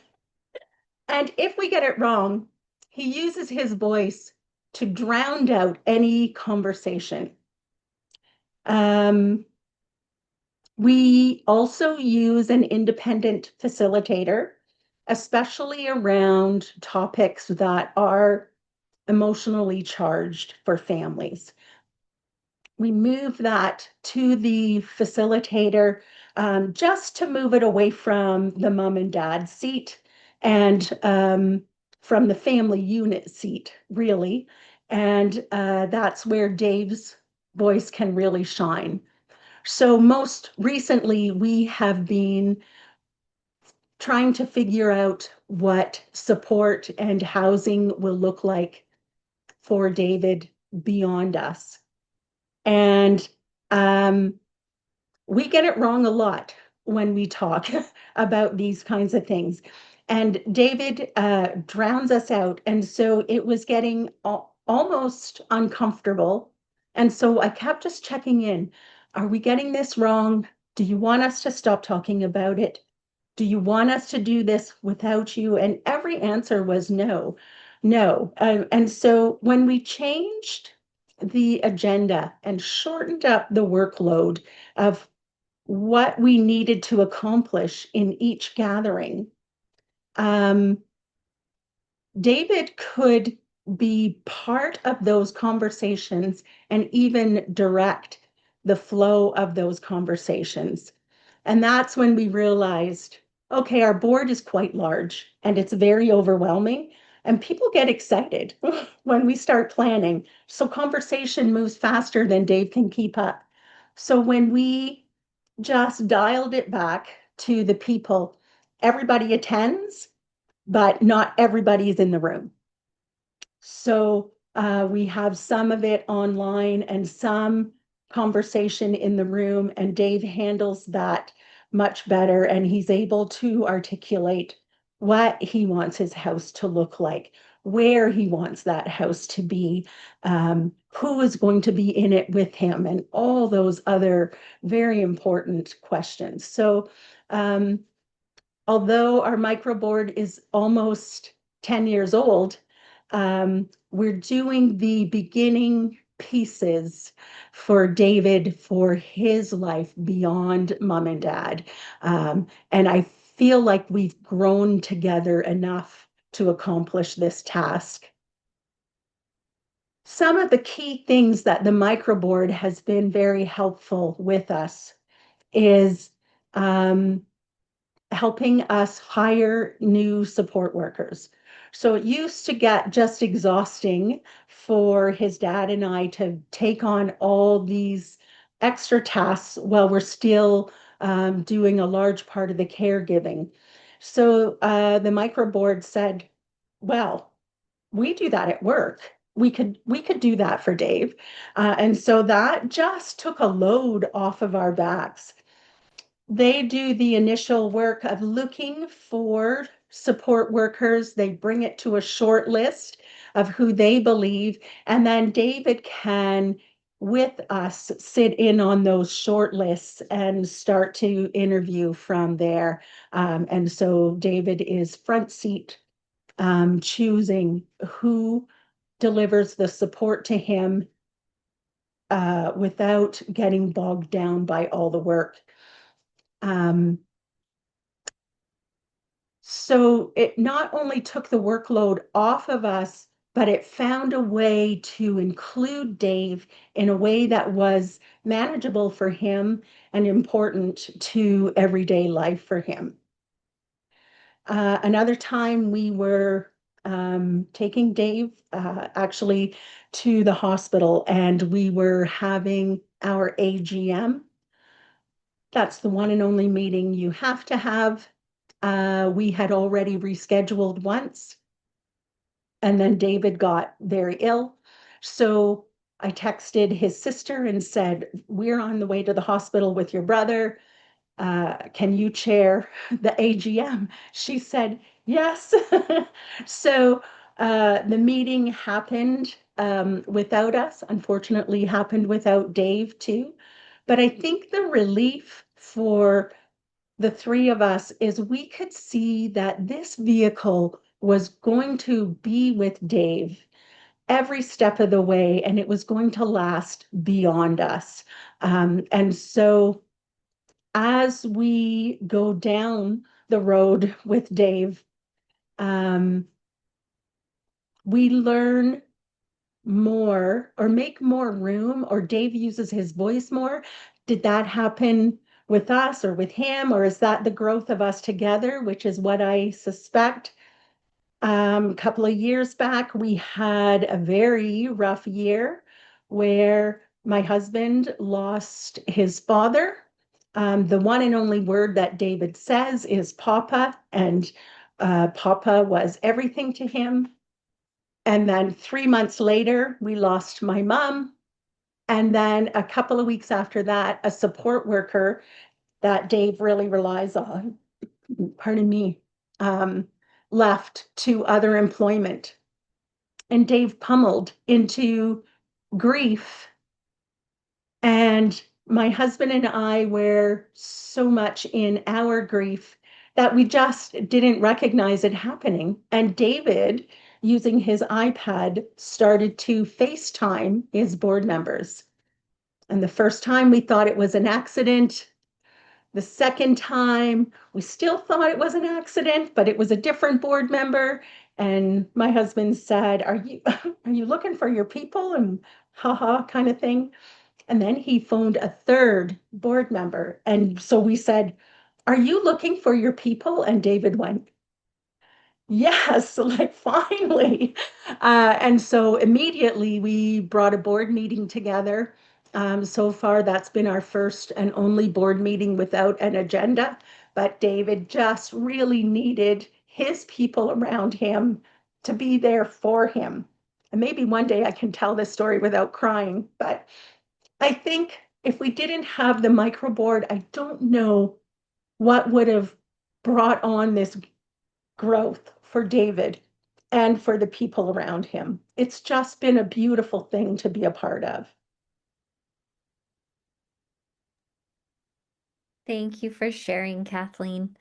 And if we get it wrong, he uses his voice to drown out any conversation. Um, we also use an independent facilitator, especially around topics that are emotionally charged for families. We move that to the facilitator, just to move it away from the mom and dad seat, and from the family unit seat, really. And that's where Dave's voice can really shine. So most recently, we have been trying to figure out what support and housing will look like for David beyond us. And we get it wrong a lot when we talk about these kinds of things. And David drowns us out. And so it was getting almost uncomfortable. And so I kept just checking in. Are we getting this wrong? Do you want us to stop talking about it? Do you want us to do this without you? And every answer was no, no. And so when we changed the agenda and shortened up the workload of what we needed to accomplish in each gathering, um, David could be part of those conversations and even direct the flow of those conversations. And that's when we realized, okay, our board is quite large and it's very overwhelming. And people get excited when we start planning. So conversation moves faster than Dave can keep up. So when we just dialed it back to the people, everybody attends, but not everybody is in the room. So we have some of it online and some conversation in the room, and Dave handles that much better. And he's able to articulate what he wants his house to look like, where he wants that house to be, who is going to be in it with him, and all those other very important questions. So although our microboard is almost 10 years old, we're doing the beginning pieces for David for his life beyond mom and dad. And I feel like we've grown together enough to accomplish this task. Some of the key things that the microboard has been very helpful with us is helping us hire new support workers. So it used to get just exhausting for his dad and I to take on all these extra tasks while we're still doing a large part of the caregiving. So the microboard said, well, we do that at work. We could do that for Dave. And so that just took a load off of our backs. They do the initial work of looking for support workers. They bring it to a short list of who they believe, and then David can, with us, sit in on those short lists and start to interview from there. And so David is front seat, choosing who delivers the support to him without getting bogged down by all the work. Um, so it not only took the workload off of us, but it found a way to include Dave in a way that was manageable for him and important to everyday life for him. Another time we were taking Dave actually to the hospital, and we were having our AGM. That's the one and only meeting you have to have. We had already rescheduled once, and then David got very ill. So I texted his sister and said, "We're on the way to the hospital with your brother. Can you chair the AGM?" She said, "Yes." So the meeting happened without us, unfortunately, happened without Dave too. But I think the relief for the three of us is we could see that this vehicle was going to be with Dave every step of the way, and it was going to last beyond us. And so as we go down the road with Dave, um, we learn more or make more room, or Dave uses his voice more. Did that happen with us or with him, or is that the growth of us together, which is what I suspect? A couple of years back, we had a very rough year where my husband lost his father. The one and only word that David says is Papa, and Papa was everything to him. And then 3 months later, we lost my mom. And then a couple of weeks after that, a support worker that Dave really relies on, pardon me, um, left to other employment. And Dave pummeled into grief. And my husband and I were so much in our grief that we just didn't recognize it happening. And David, using his iPad, started to FaceTime his board members. And the first time we thought it was an accident. The second time, we still thought it was an accident, but it was a different board member. And my husband said, "Are you are you looking for your people?" And haha kind of thing. And then he phoned a third board member. And so we said, "Are you looking for your people?" And David went, "Yes," like finally. And so immediately we brought a board meeting together. So far, that's been our first and only board meeting without an agenda. But David just really needed his people around him to be there for him. And maybe one day I can tell this story without crying. But I think if we didn't have the microboard, I don't know what would have brought on this growth for David and for the people around him. It's just been a beautiful thing to be a part of. Thank you for sharing, Kathleen.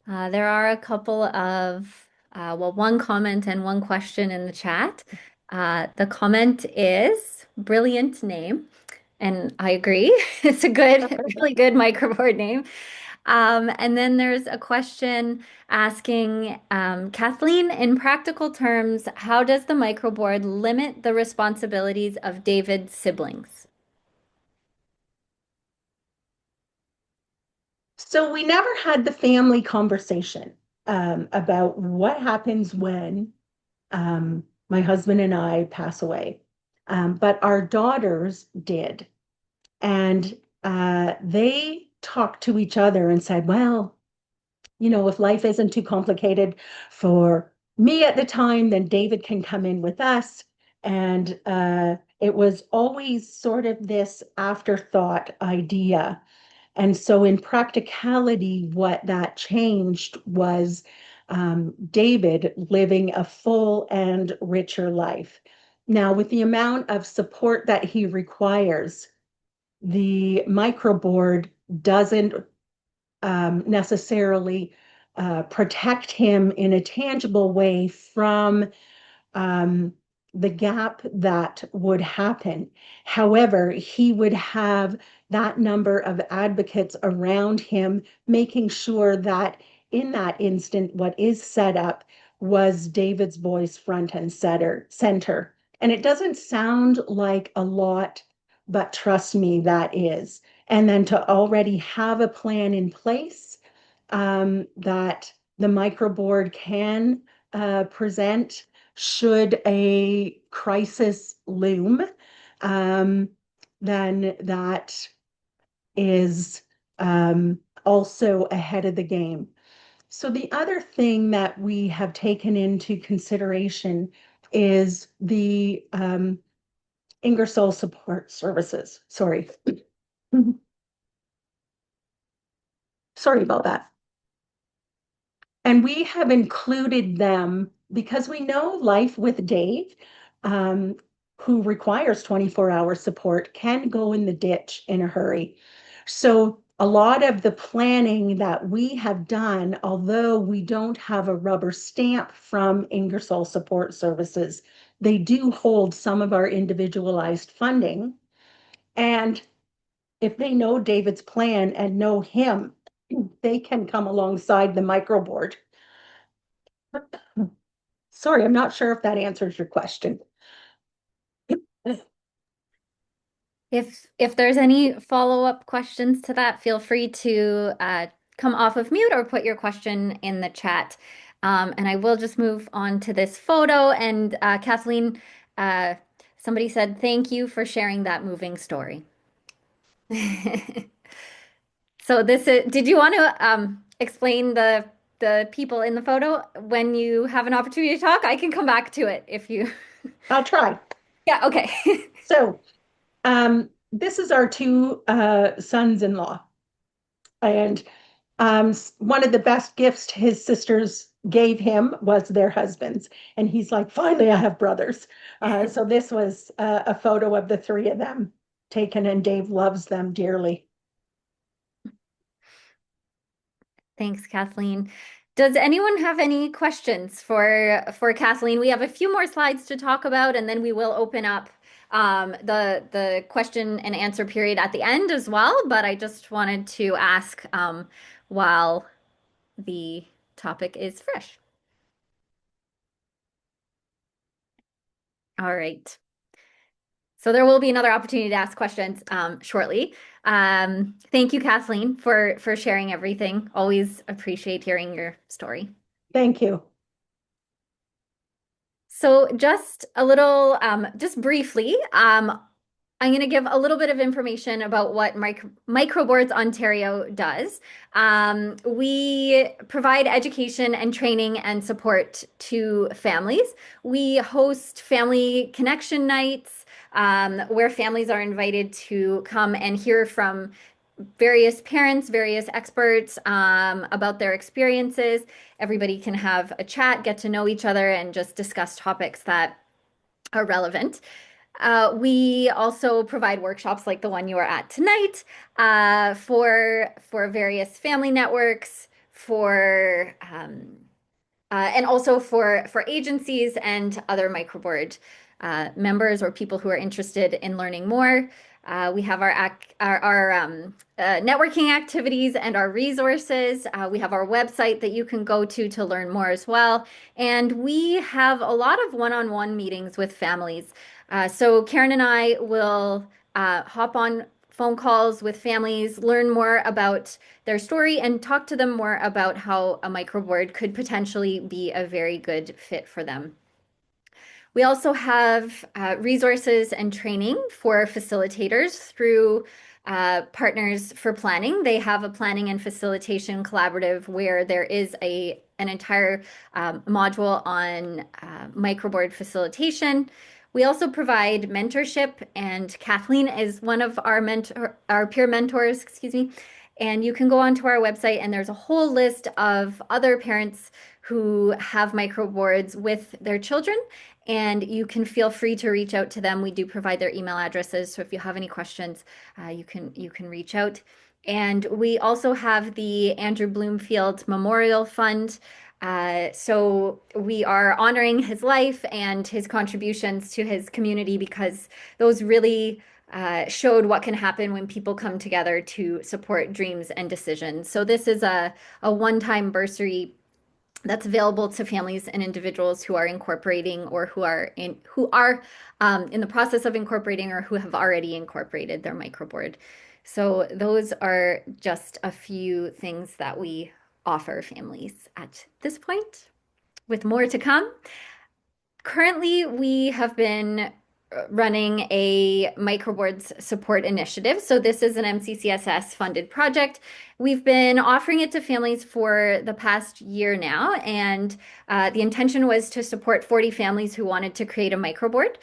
There are a couple of, well, one comment and one question in the chat. The comment is brilliant name, and I agree. It's a good, really good microboard name. And then there's a question asking, Kathleen, in practical terms, how does the microboard limit the responsibilities of David's siblings? So we never had the family conversation about what happens when my husband and I pass away. But our daughters did. And they talked to each other and said, "Well, if life isn't too complicated for me at the time, then David can come in with us." And it was always sort of this afterthought idea. And so, in practicality, what that changed was David living a full and richer life. Now, with the amount of support that he requires, the microboard doesn't necessarily protect him in a tangible way from the gap that would happen. However, he would have that number of advocates around him, making sure that in that instant, what is set up was David's voice front and center. And it doesn't sound like a lot, but trust me, that is. And then to already have a plan in place that the microboard can present should a crisis loom, um, then that is also ahead of the game. So the other thing that we have taken into consideration is the Ingersoll Support Services. Sorry. Sorry about that. And we have included them because we know life with Dave, um, who requires 24-hour support, can go in the ditch in a hurry. So a lot of the planning that we have done, although we don't have a rubber stamp from Ingersoll Support Services, they do hold some of our individualized funding. And if they know David's plan and know him, they can come alongside the microboard. Sorry, I'm not sure if that answers your question. If there's any follow-up questions to that, feel free to come off of mute or put your question in the chat. And I will just move on to this photo. And Kathleen, somebody said, thank you for sharing that moving story. So this is, did you want to explain the people in the photo when you have an opportunity to talk? I can come back to it if you. I'll try. Yeah, okay. So, this is our two sons-in-law. And one of the best gifts his sisters gave him was their husbands. And he's like, finally, I have brothers. So this was a photo of the three of them taken, and Dave loves them dearly. Thanks, Kathleen. Does anyone have any questions for Kathleen? We have a few more slides to talk about, and then we will open up the question and answer period at the end as well. But I just wanted to ask while the topic is fresh. All right. So there will be another opportunity to ask questions shortly. Thank you, Kathleen, for sharing everything. Always appreciate hearing your story. Thank you. So just a little, just briefly, I'm going to give a little bit of information about what Microboards Ontario does. We provide education and training and support to families. We host family connection nights where families are invited to come and hear from various parents, various experts about their experiences. Everybody can have a chat, get to know each other, and just discuss topics that are relevant. We also provide workshops like the one you are at tonight for various family networks, and also for agencies and other microboard members or people who are interested in learning more. We have our networking activities and our resources. We have our website that you can go to learn more as well. And we have a lot of one-on-one meetings with families. So Karen and I will hop on phone calls with families, learn more about their story, and talk to them more about how a microboard could potentially be a very good fit for them. We also have resources and training for facilitators through Partners for Planning. They have a planning and facilitation collaborative where there is an entire module on microboard facilitation. We also provide mentorship, and Kathleen is one of our peer mentors, excuse me. And you can go onto our website, and there's a whole list of other parents who have microboards with their children, and you can feel free to reach out to them. We do provide their email addresses, so if you have any questions, you can reach out. And we also have the Andrew Bloomfield Memorial Fund. So we are honoring his life and his contributions to his community because those really showed what can happen when people come together to support dreams and decisions. So this is a one-time bursary that's available to families and individuals who are incorporating or who are in the process of incorporating or who have already incorporated their microboard. So those are just a few things that we offer families at this point, with more to come. Currently, we have been running a microboards support initiative. So this is an MCCSS funded project. We've been offering it to families for the past year now, and the intention was to support 40 families who wanted to create a microboard.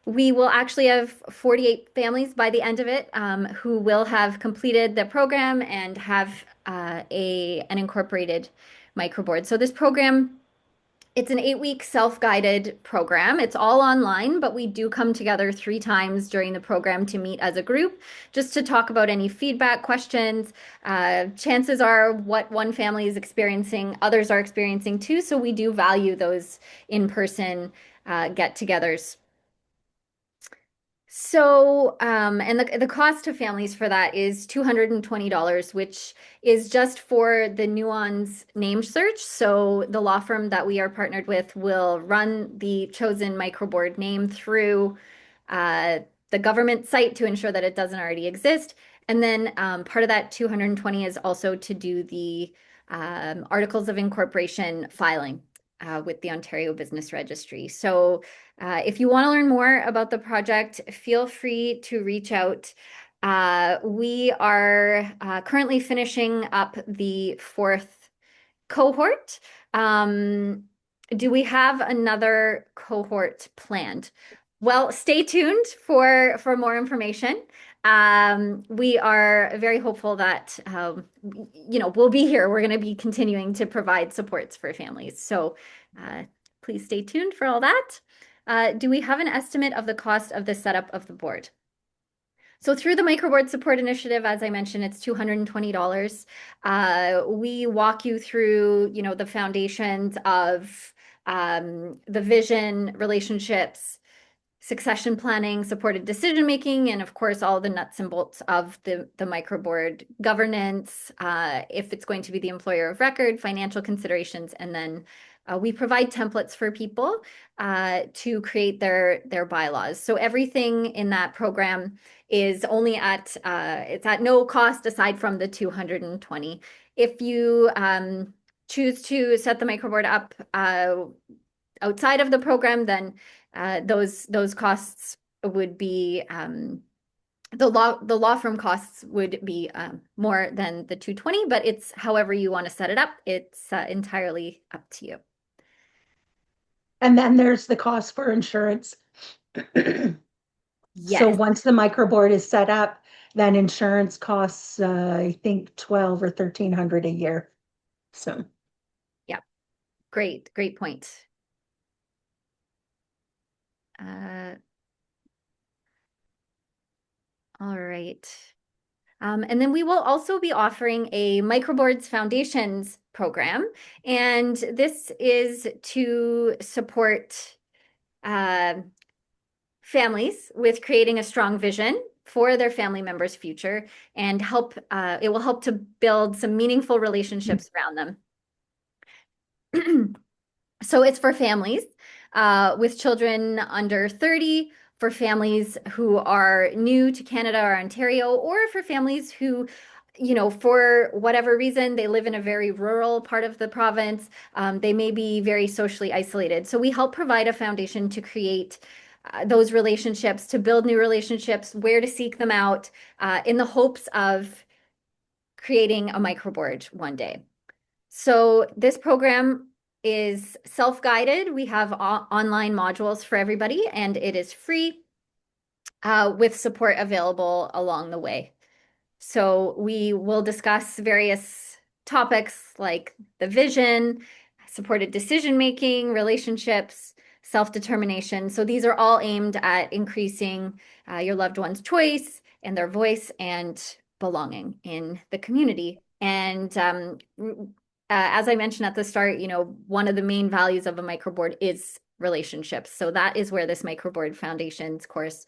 We will actually have 48 families by the end of it who will have completed the program and have an incorporated microboard. So this program, it's an 8-week self-guided program. It's all online, but we do come together 3 times during the program to meet as a group just to talk about any feedback, questions. Chances are what one family is experiencing, others are experiencing too. So we do value those in-person get-togethers. So, and the cost to families for that is $220, which is just for the Nuance name search. So the law firm that we are partnered with will run the chosen microboard name through the government site to ensure that it doesn't already exist. And then part of that 220 is also to do the articles of incorporation filing with the Ontario Business Registry. So if you want to learn more about the project, feel free to reach out. We are currently finishing up the 4th cohort. Do we have another cohort planned? Well, stay tuned for more information. We are very hopeful that we'll be here. We're going to be continuing to provide supports for families. So please stay tuned for all that. Do we have an estimate of the cost of the setup of the board? So through the Microboard Support Initiative, as I mentioned, it's $220. We walk you through, the foundations of the vision, relationships, succession planning, supported decision making, and of course, all the nuts and bolts of the microboard governance, if it's going to be the employer of record, financial considerations, and then we provide templates for people to create their bylaws. So everything in that program is only it's at no cost aside from the 220. If you choose to set the microboard up outside of the program, then those costs would be the law firm costs would be more than the 220, but it's however you want to set it up. It's entirely up to you. And then there's the cost for insurance. Yes. So once the microboard is set up, then insurance costs, I think 12 or 1300 a year. So. Yeah, great point. All right. And then we will also be offering a Microboards Foundations program. And this is to support families with creating a strong vision for their family members' future and it will help to build some meaningful relationships around them. So it's for families with children under 30, for families who are new to Canada or Ontario, or for families who, for whatever reason, they live in a very rural part of the province. They may be very socially isolated. So we help provide a foundation to create those relationships, to build new relationships, where to seek them out, in the hopes of creating a microboard one day. So this program is self-guided. We have online modules for everybody, and it is free with support available along the way. So we will discuss various topics like the vision, supported decision-making, relationships, self-determination. So these are all aimed at increasing your loved one's choice and their voice and belonging in the community. And as I mentioned at the start, one of the main values of a microboard is relationships. So that is where this microboard foundations course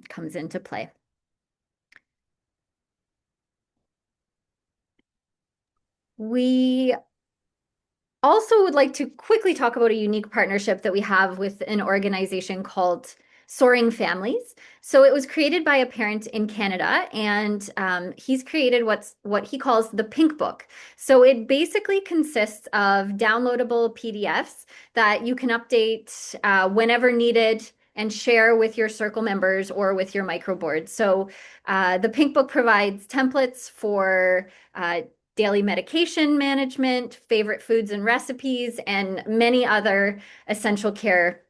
comes into play. We also would like to quickly talk about a unique partnership that we have with an organization called Soaring Families. So it was created by a parent in Canada, and he's created what he calls the Pink Book. So it basically consists of downloadable PDFs that you can update whenever needed and share with your circle members or with your microboard. So the Pink Book provides templates for daily medication management, favorite foods and recipes, and many other essential care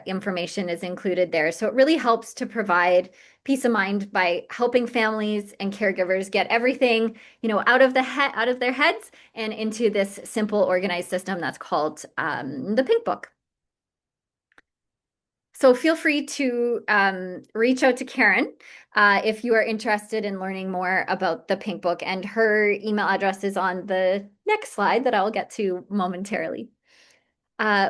information is included there. So it really helps to provide peace of mind by helping families and caregivers get everything, out of their heads and into this simple, organized system that's called the Pink Book. So feel free to reach out to Karen if you are interested in learning more about the Pink Book, and her email address is on the next slide that I'll get to momentarily.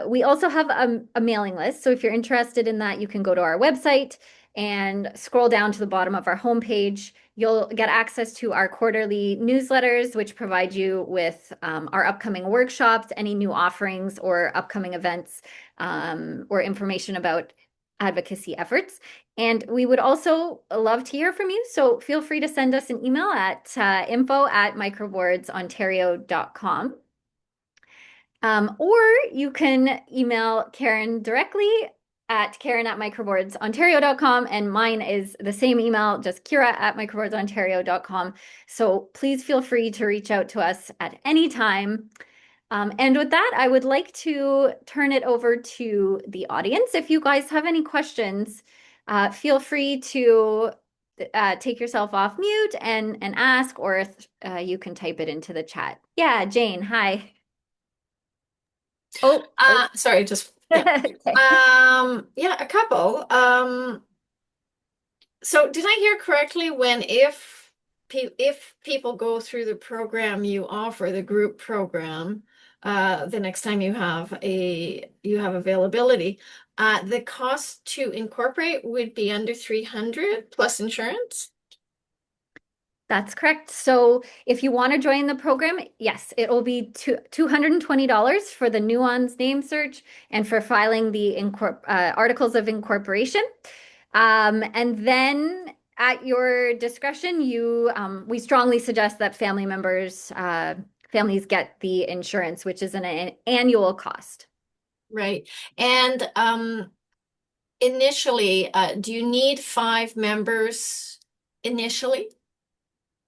We also have a mailing list. So if you're interested in that, you can go to our website and scroll down to the bottom of our homepage. You'll get access to our quarterly newsletters, which provide you with our upcoming workshops, any new offerings or upcoming events, or information about advocacy efforts. And we would also love to hear from you. So feel free to send us an email at info@microboardsontario.com. Or you can email Karen directly at karen@microboardsontario.com, and mine is the same email, just kira@microboardsontario.com. So please feel free to reach out to us at any time. And with that, I would like to turn it over to the audience. If you guys have any questions, feel free to take yourself off mute and ask, or you can type it into the chat. Yeah, Jane, hi. Oh, Sorry, just yeah. okay. Yeah, a couple. So did I hear correctly when if people go through the program you offer, the group program, the next time you have availability, the cost to incorporate would be under 300 plus insurance? That's correct. So if you want to join the program, yes, it will be $220 for the nuance name search and for filing the articles of incorporation. And then at your discretion, we strongly suggest that families get the insurance, which is an annual cost. Right. And initially, do you need 5 members initially?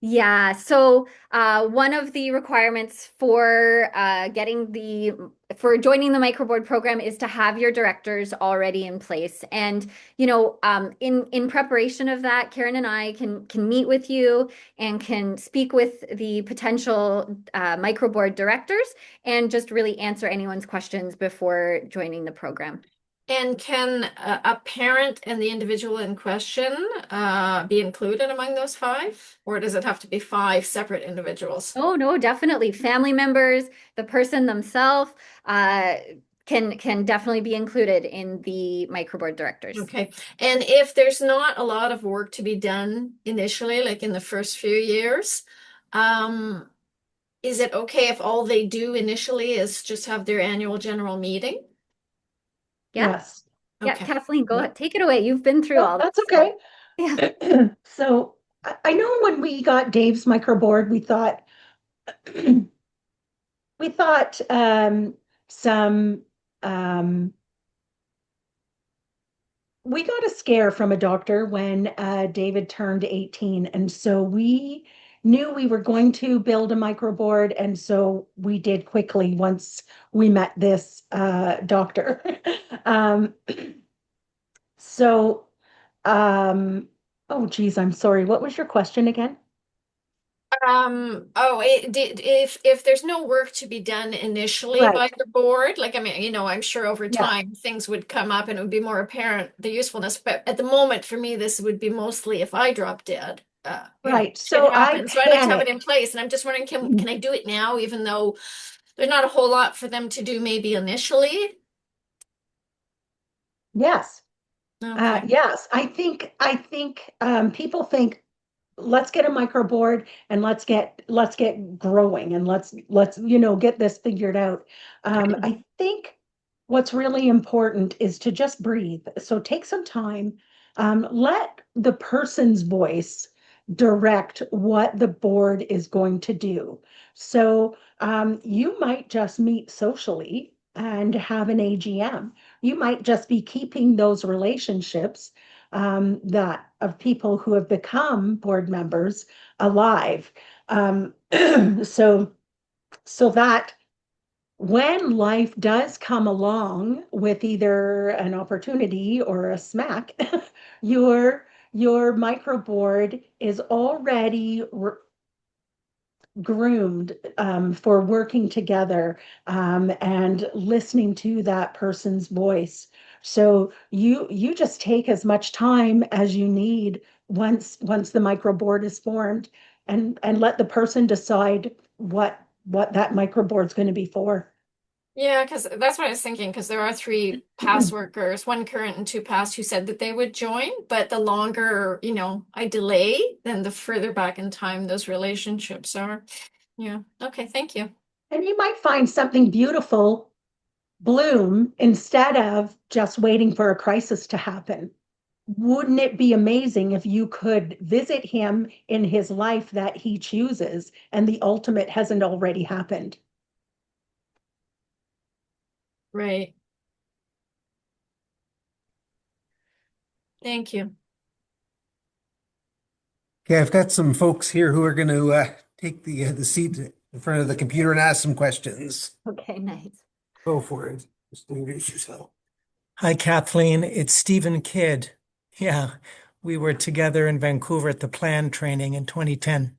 Yeah, so one of the requirements for joining the microboard program is to have your directors already in place. And in preparation of that, Karen and I can meet with you and can speak with the potential microboard directors and just really answer anyone's questions before joining the program. And can a parent and the individual in question be included among those 5? Or does it have to be 5 separate individuals? Oh, no, definitely. Family members, the person themselves can definitely be included in the microboard directors. Okay. And if there's not a lot of work to be done initially, like in the first few years, is it okay if all they do initially is just have their annual general meeting? Yeah. Yes. Yeah, Okay. Kathleen, go ahead. Take it away. You've been through all That's this. okay. Yeah. So I know when we got Dave's microboard, we thought some we got a scare from a doctor when David turned 18. And so we knew we were going to build a microboard. And so we did quickly once we met this doctor. um, so, oh, geez, I'm sorry. What was your question again? If there's no work to be done initially by Right. the board, like, I mean, I'm sure over Yeah. time things would come up and it would be more apparent the usefulness. But at the moment, for me, this would be mostly if I drop dead. Right. shit So I happens. So I like to have it panic. in place. And I'm just wondering, can I do it now, even though there's not a whole lot for them to do maybe initially? Yes. Okay. Yes. I think people think let's get a microboard and let's get growing and let's get this figured out. I think what's really important is to just breathe. So take some time, let the person's voice direct what the board is going to do. So you might just meet socially and have an AGM. You might just be keeping those relationships that of people who have become board members alive. Um, so so that when life does come along with either an opportunity or a smack, your microboard is already groomed for working together and listening to that person's voice. So you just take as much time as you need once the microboard is formed and let the person decide what that microboard's going to be for. Yeah, because that's what I was thinking, because there are three past workers, one current and two past, who said that they would join, but the longer, I delay, then the further back in time those relationships are. Yeah. Okay, thank you. And you might find something beautiful bloom instead of just waiting for a crisis to happen. Wouldn't it be amazing if you could visit him in his life that he chooses and the ultimate hasn't already happened? Right. Thank you. Okay, I've got some folks here who are going to take the seat in front of the computer and ask some questions. Okay, nice. Go for it. Distinguish yourself. Hi, Kathleen. It's Stephen Kidd. Yeah, we were together in Vancouver at the plan training in 2010.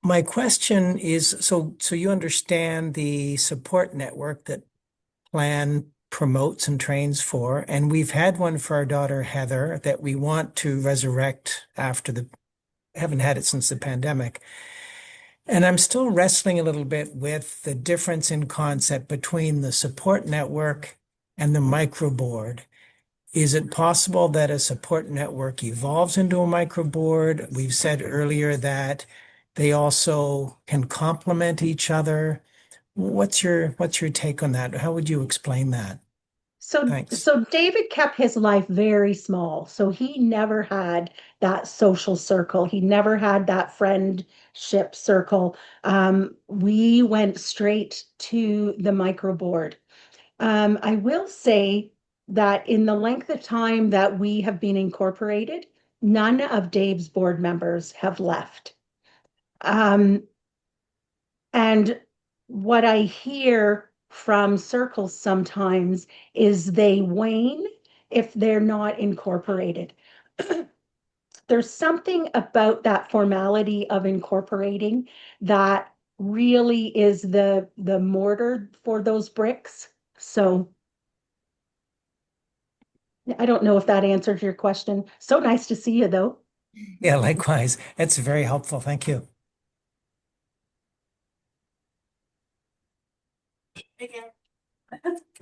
My question is, so you understand the support network that Plan promotes and trains for, and we've had one for our daughter Heather that we want to resurrect after haven't had it since the pandemic. And I'm still wrestling a little bit with the difference in concept between the support network and the microboard. Is it possible that a support network evolves into a microboard? We've said earlier that they also can complement each other. What's your take on that? How would you explain that? So, Thanks. so David kept his life very small. So he never had that social circle. He never had that friendship circle. We went straight to the microboard. I will say that in the length of time that we have been incorporated, none of Dave's board members have left. Um, and what I hear from circles sometimes is they wane if they're not incorporated. There's something about that formality of incorporating that really is the mortar for those bricks. So I don't know if that answers your question. So nice to see you, though. Yeah, likewise. That's very helpful. Thank you.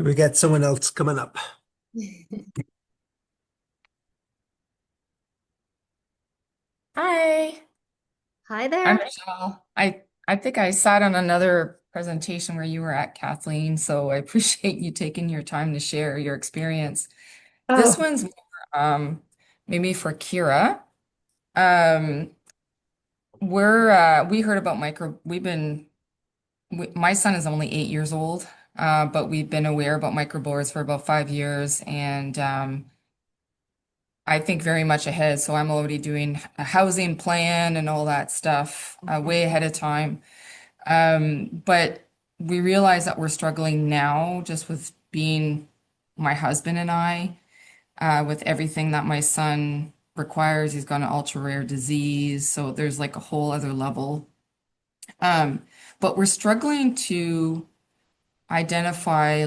We got someone else coming up. Hi, Hi I'm there. Michelle. I think I sat on another presentation where you were at, Kathleen, so I appreciate you taking your time to share your experience. This Oh, one's more, maybe for Kira. Um, we heard about my son is only 8 years old, but we've been aware about microboards for about 5 years, and I think very much ahead. So I'm already doing a housing plan and all that stuff way ahead of time. But we realize that we're struggling now just with being my husband and I, with everything that my son requires. He's got an ultra rare disease, so there's like a whole other level. Um, but we're struggling to identify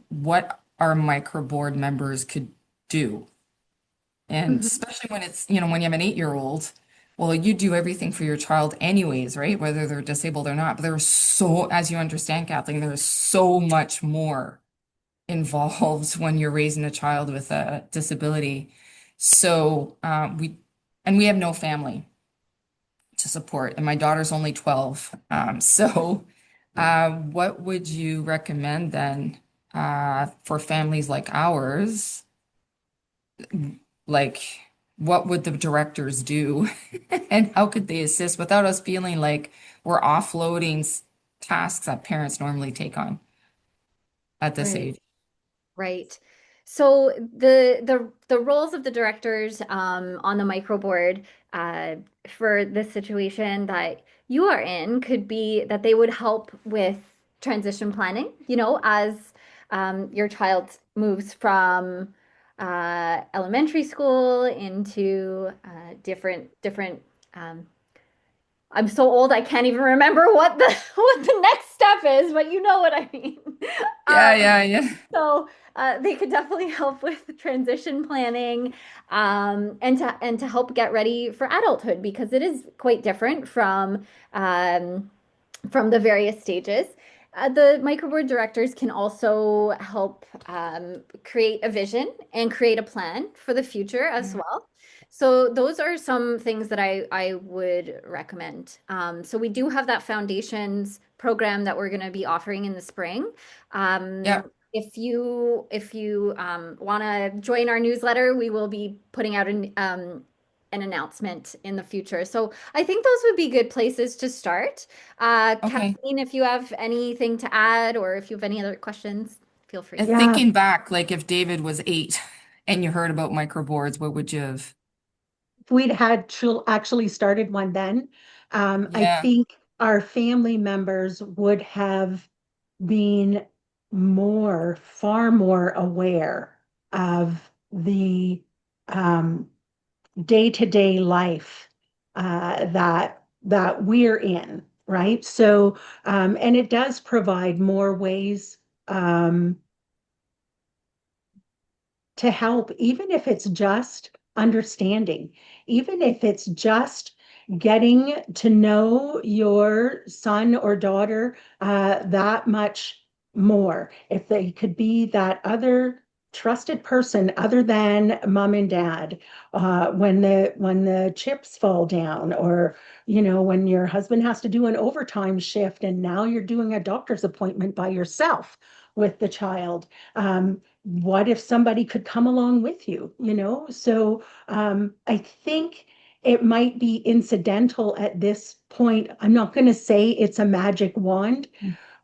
what our micro board members could do. And Mhm. especially when it's, you know, when you have an 8-year-old, well, you do everything for your child anyways, right? Whether they're disabled or not. But there's so, as you understand, Kathleen, there's so much more involved when you're raising a child with a disability. So and we have no family to support, and my daughter's only 12. What would you recommend then for families like ours? Like, what would the directors do, and how could they assist without us feeling like we're offloading tasks that parents normally take on at this Right. age? Right. So the roles of the directors on the microboard uh, for this situation that you are in could be that they would help with transition planning, you know, as your child moves from elementary school into different um, I'm so old I can't even remember what the what the next step is, but you know what I mean. Yeah, Um, yeah, yeah. so they could definitely help with transition planning and to help get ready for adulthood because it is quite different from the various stages. The microboard directors can also help create a vision and create a plan for the future as well. So those are some things that I would recommend. So we do have that foundations program that we're going to be offering in the spring. Yeah. If you want to join our newsletter, we will be putting out an announcement in the future. So I think those would be good places to start. Okay. Kathleen, if you have anything to add or if you have any other questions, feel free. And Yeah, thinking back, like if David was 8 and you heard about microboards, what would you have? if we'd actually started one then, I Yeah. think our family members would have been far more aware of the um, day-to-day life that we're in, right? So, and it does provide more ways to help, even if it's just understanding, even if it's just getting to know your son or daughter that much more. If they could be that other trusted person other than mom and dad when the chips fall down, or when your husband has to do an overtime shift and now you're doing a doctor's appointment by yourself with the child. What if somebody could come along with you? So I think it might be incidental at this point. I'm not going to say it's a magic wand,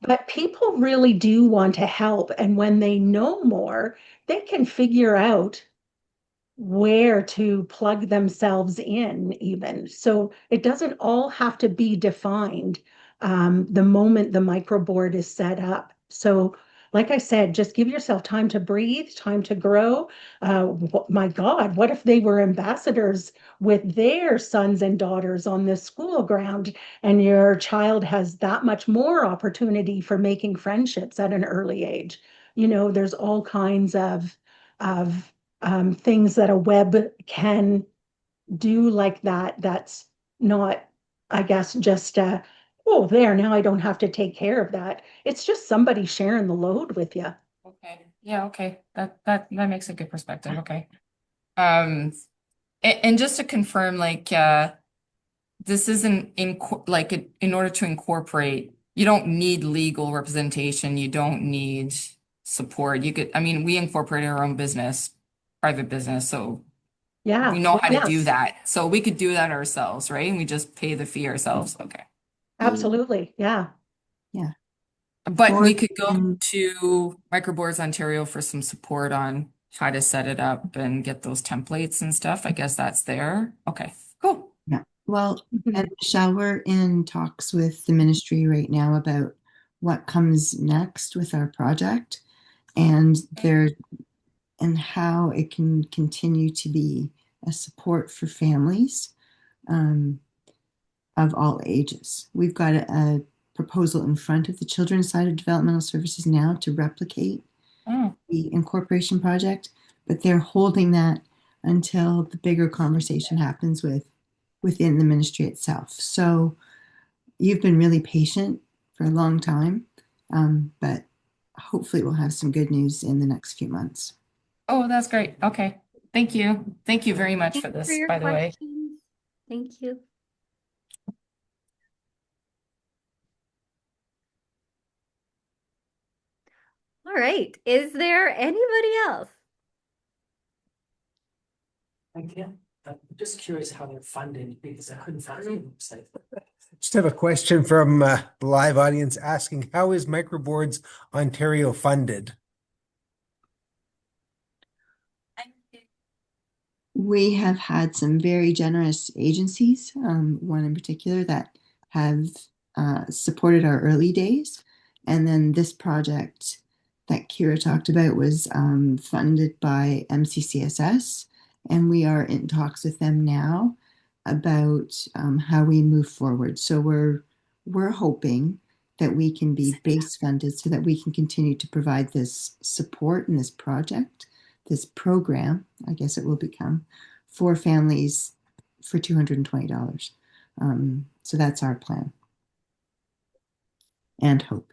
but people really do want to help. And when they know more, they can figure out where to plug themselves in, even. So it doesn't all have to be defined the moment the microboard is set up. So, like I said, just give yourself time to breathe, time to grow. My God, what if they were ambassadors with their sons and daughters on this school ground, and your child has that much more opportunity for making friendships at an early age? There's all kinds of things that a web can do like that. That's not, I guess, just oh, there, now I don't have to take care of that. It's just somebody sharing the load with you. Okay. Yeah, okay. That makes a good perspective. Okay. Um, and just to confirm, like this isn't like in order to incorporate, you don't need legal representation, you don't need support. You could, I mean, we incorporated our own business, private business, so we Yeah, know how to do yes, that. So we could do that ourselves, right? And we just pay the fee ourselves. Okay. absolutely. Yeah. Yeah. But we Board could go and to Microboards Ontario for some support on how to set it up and get those templates and stuff. I guess that's there. Okay, cool. yeah. Well, and Mhm. Michelle, we're in talks with the ministry right now about what comes next with our project and there and how it can continue to be a support for families um, of all ages. We've got a proposal in front of the Children's Side of Developmental Services now to replicate Oh, the incorporation project, but they're holding that until the bigger conversation happens within the ministry itself. So you've been really patient for a long time, but hopefully we'll have some good news in the next few months. Oh, that's great. Okay. Thank you. Thank you very much for Thanks for this, your by the way. questions. Thank you. All right. Is there anybody else? Again, I'm just curious how they're funded because I couldn't find the website. Just have a question from the live audience asking, how is Microboards Ontario funded? We have had some very generous agencies, one in particular that have supported our early days. And then this project that Kira talked about was funded by MCCSS. And we are in talks with them now about how we move forward. So we're hoping that we can be base funded so that we can continue to provide this support in this project, this program, I guess it will become, for families for $220. So that's our plan and hope.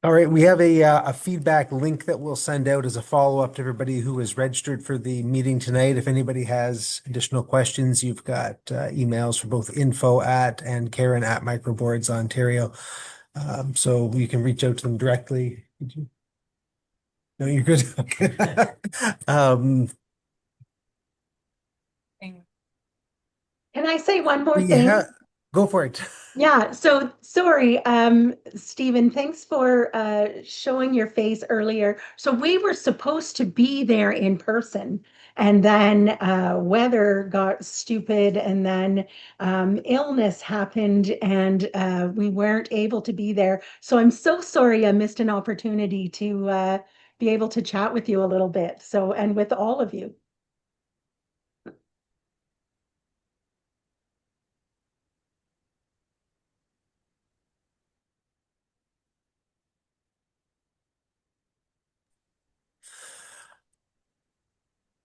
All right, we have a feedback link that we'll send out as a follow-up to everybody who is registered for the meeting tonight. If anybody has additional questions, you've got emails for both info at and Karen at Microboards Ontario. So you can reach out to them directly. No, you're good. Okay. Can I say one more thing? Yeah, go for it. Yeah, so sorry, Stephen, thanks for showing your face earlier. So we were supposed to be there in person, and then weather got stupid, and then illness happened, and we weren't able to be there. So I'm so sorry I missed an opportunity to be able to chat with you a little bit. So, and with all of you.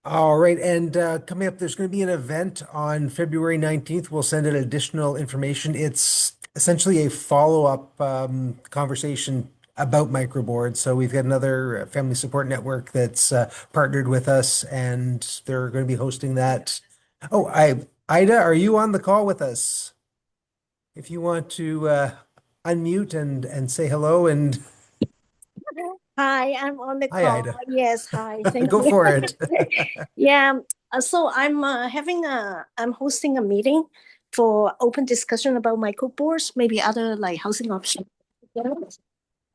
All right, and coming up, there's going to be an event on February 19th. We'll send out additional information. It's essentially a follow-up conversation about microboards. So we've got another family support network that's partnered with us, and they're going to be hosting that. Oh, Ida, are you on the call with us? If you want to unmute and say hello, and Hi, I'm on the hi, call. Ida. Yes, hi, thank Go you. for it. Yeah, so I'm hosting a meeting for open discussion about microboards, maybe other like housing options.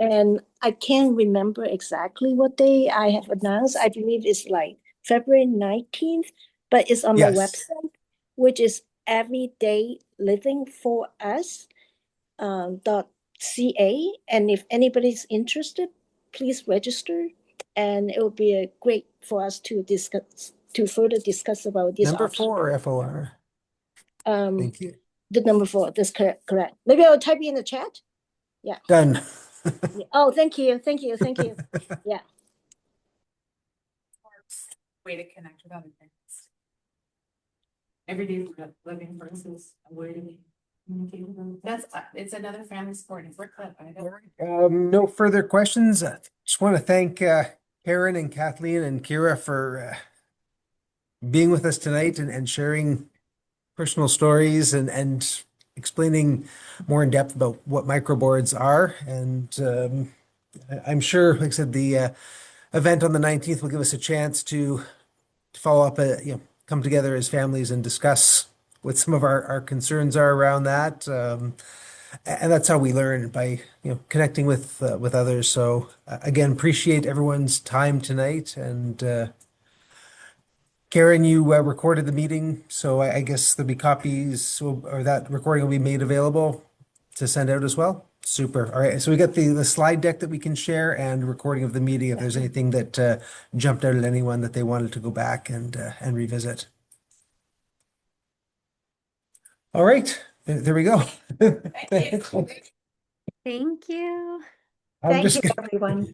And I can't remember exactly what day I have announced. I believe it's like February 19th, but it's on my Yes. website, which is Everyday Living for Us .ca. And if anybody's interested, please register. And it will be a great for us to further discuss about this Number option. 4 or FOR? Thank you. The number 4, that's correct. Maybe I'll type in the chat. Yeah. Done. Yeah. Oh, thank you. Yeah. Way to connect with other things. Everyday living versus avoiding communicating with them. It's another family sport. It's work club. All right. No further questions. Just want to thank Karen and Kathleen and Kira for being with us tonight and sharing personal stories and explaining more in depth about what microboards are. And I'm sure, like I said, the event on the 19th will give us a chance to follow up, come together as families and discuss what some of our concerns are around that. And that's how we learn by, connecting with others. So again, appreciate everyone's time tonight. And Karen, you recorded the meeting, so I guess there'll be copies or that recording will be made available to send out as well. Super. All right. So we got the slide deck that we can share and recording of the meeting if there's anything that jumped out at anyone that they wanted to go back and revisit. All right. There we go. Thank you. Thank you. I'm Thank just you, gonna, everyone.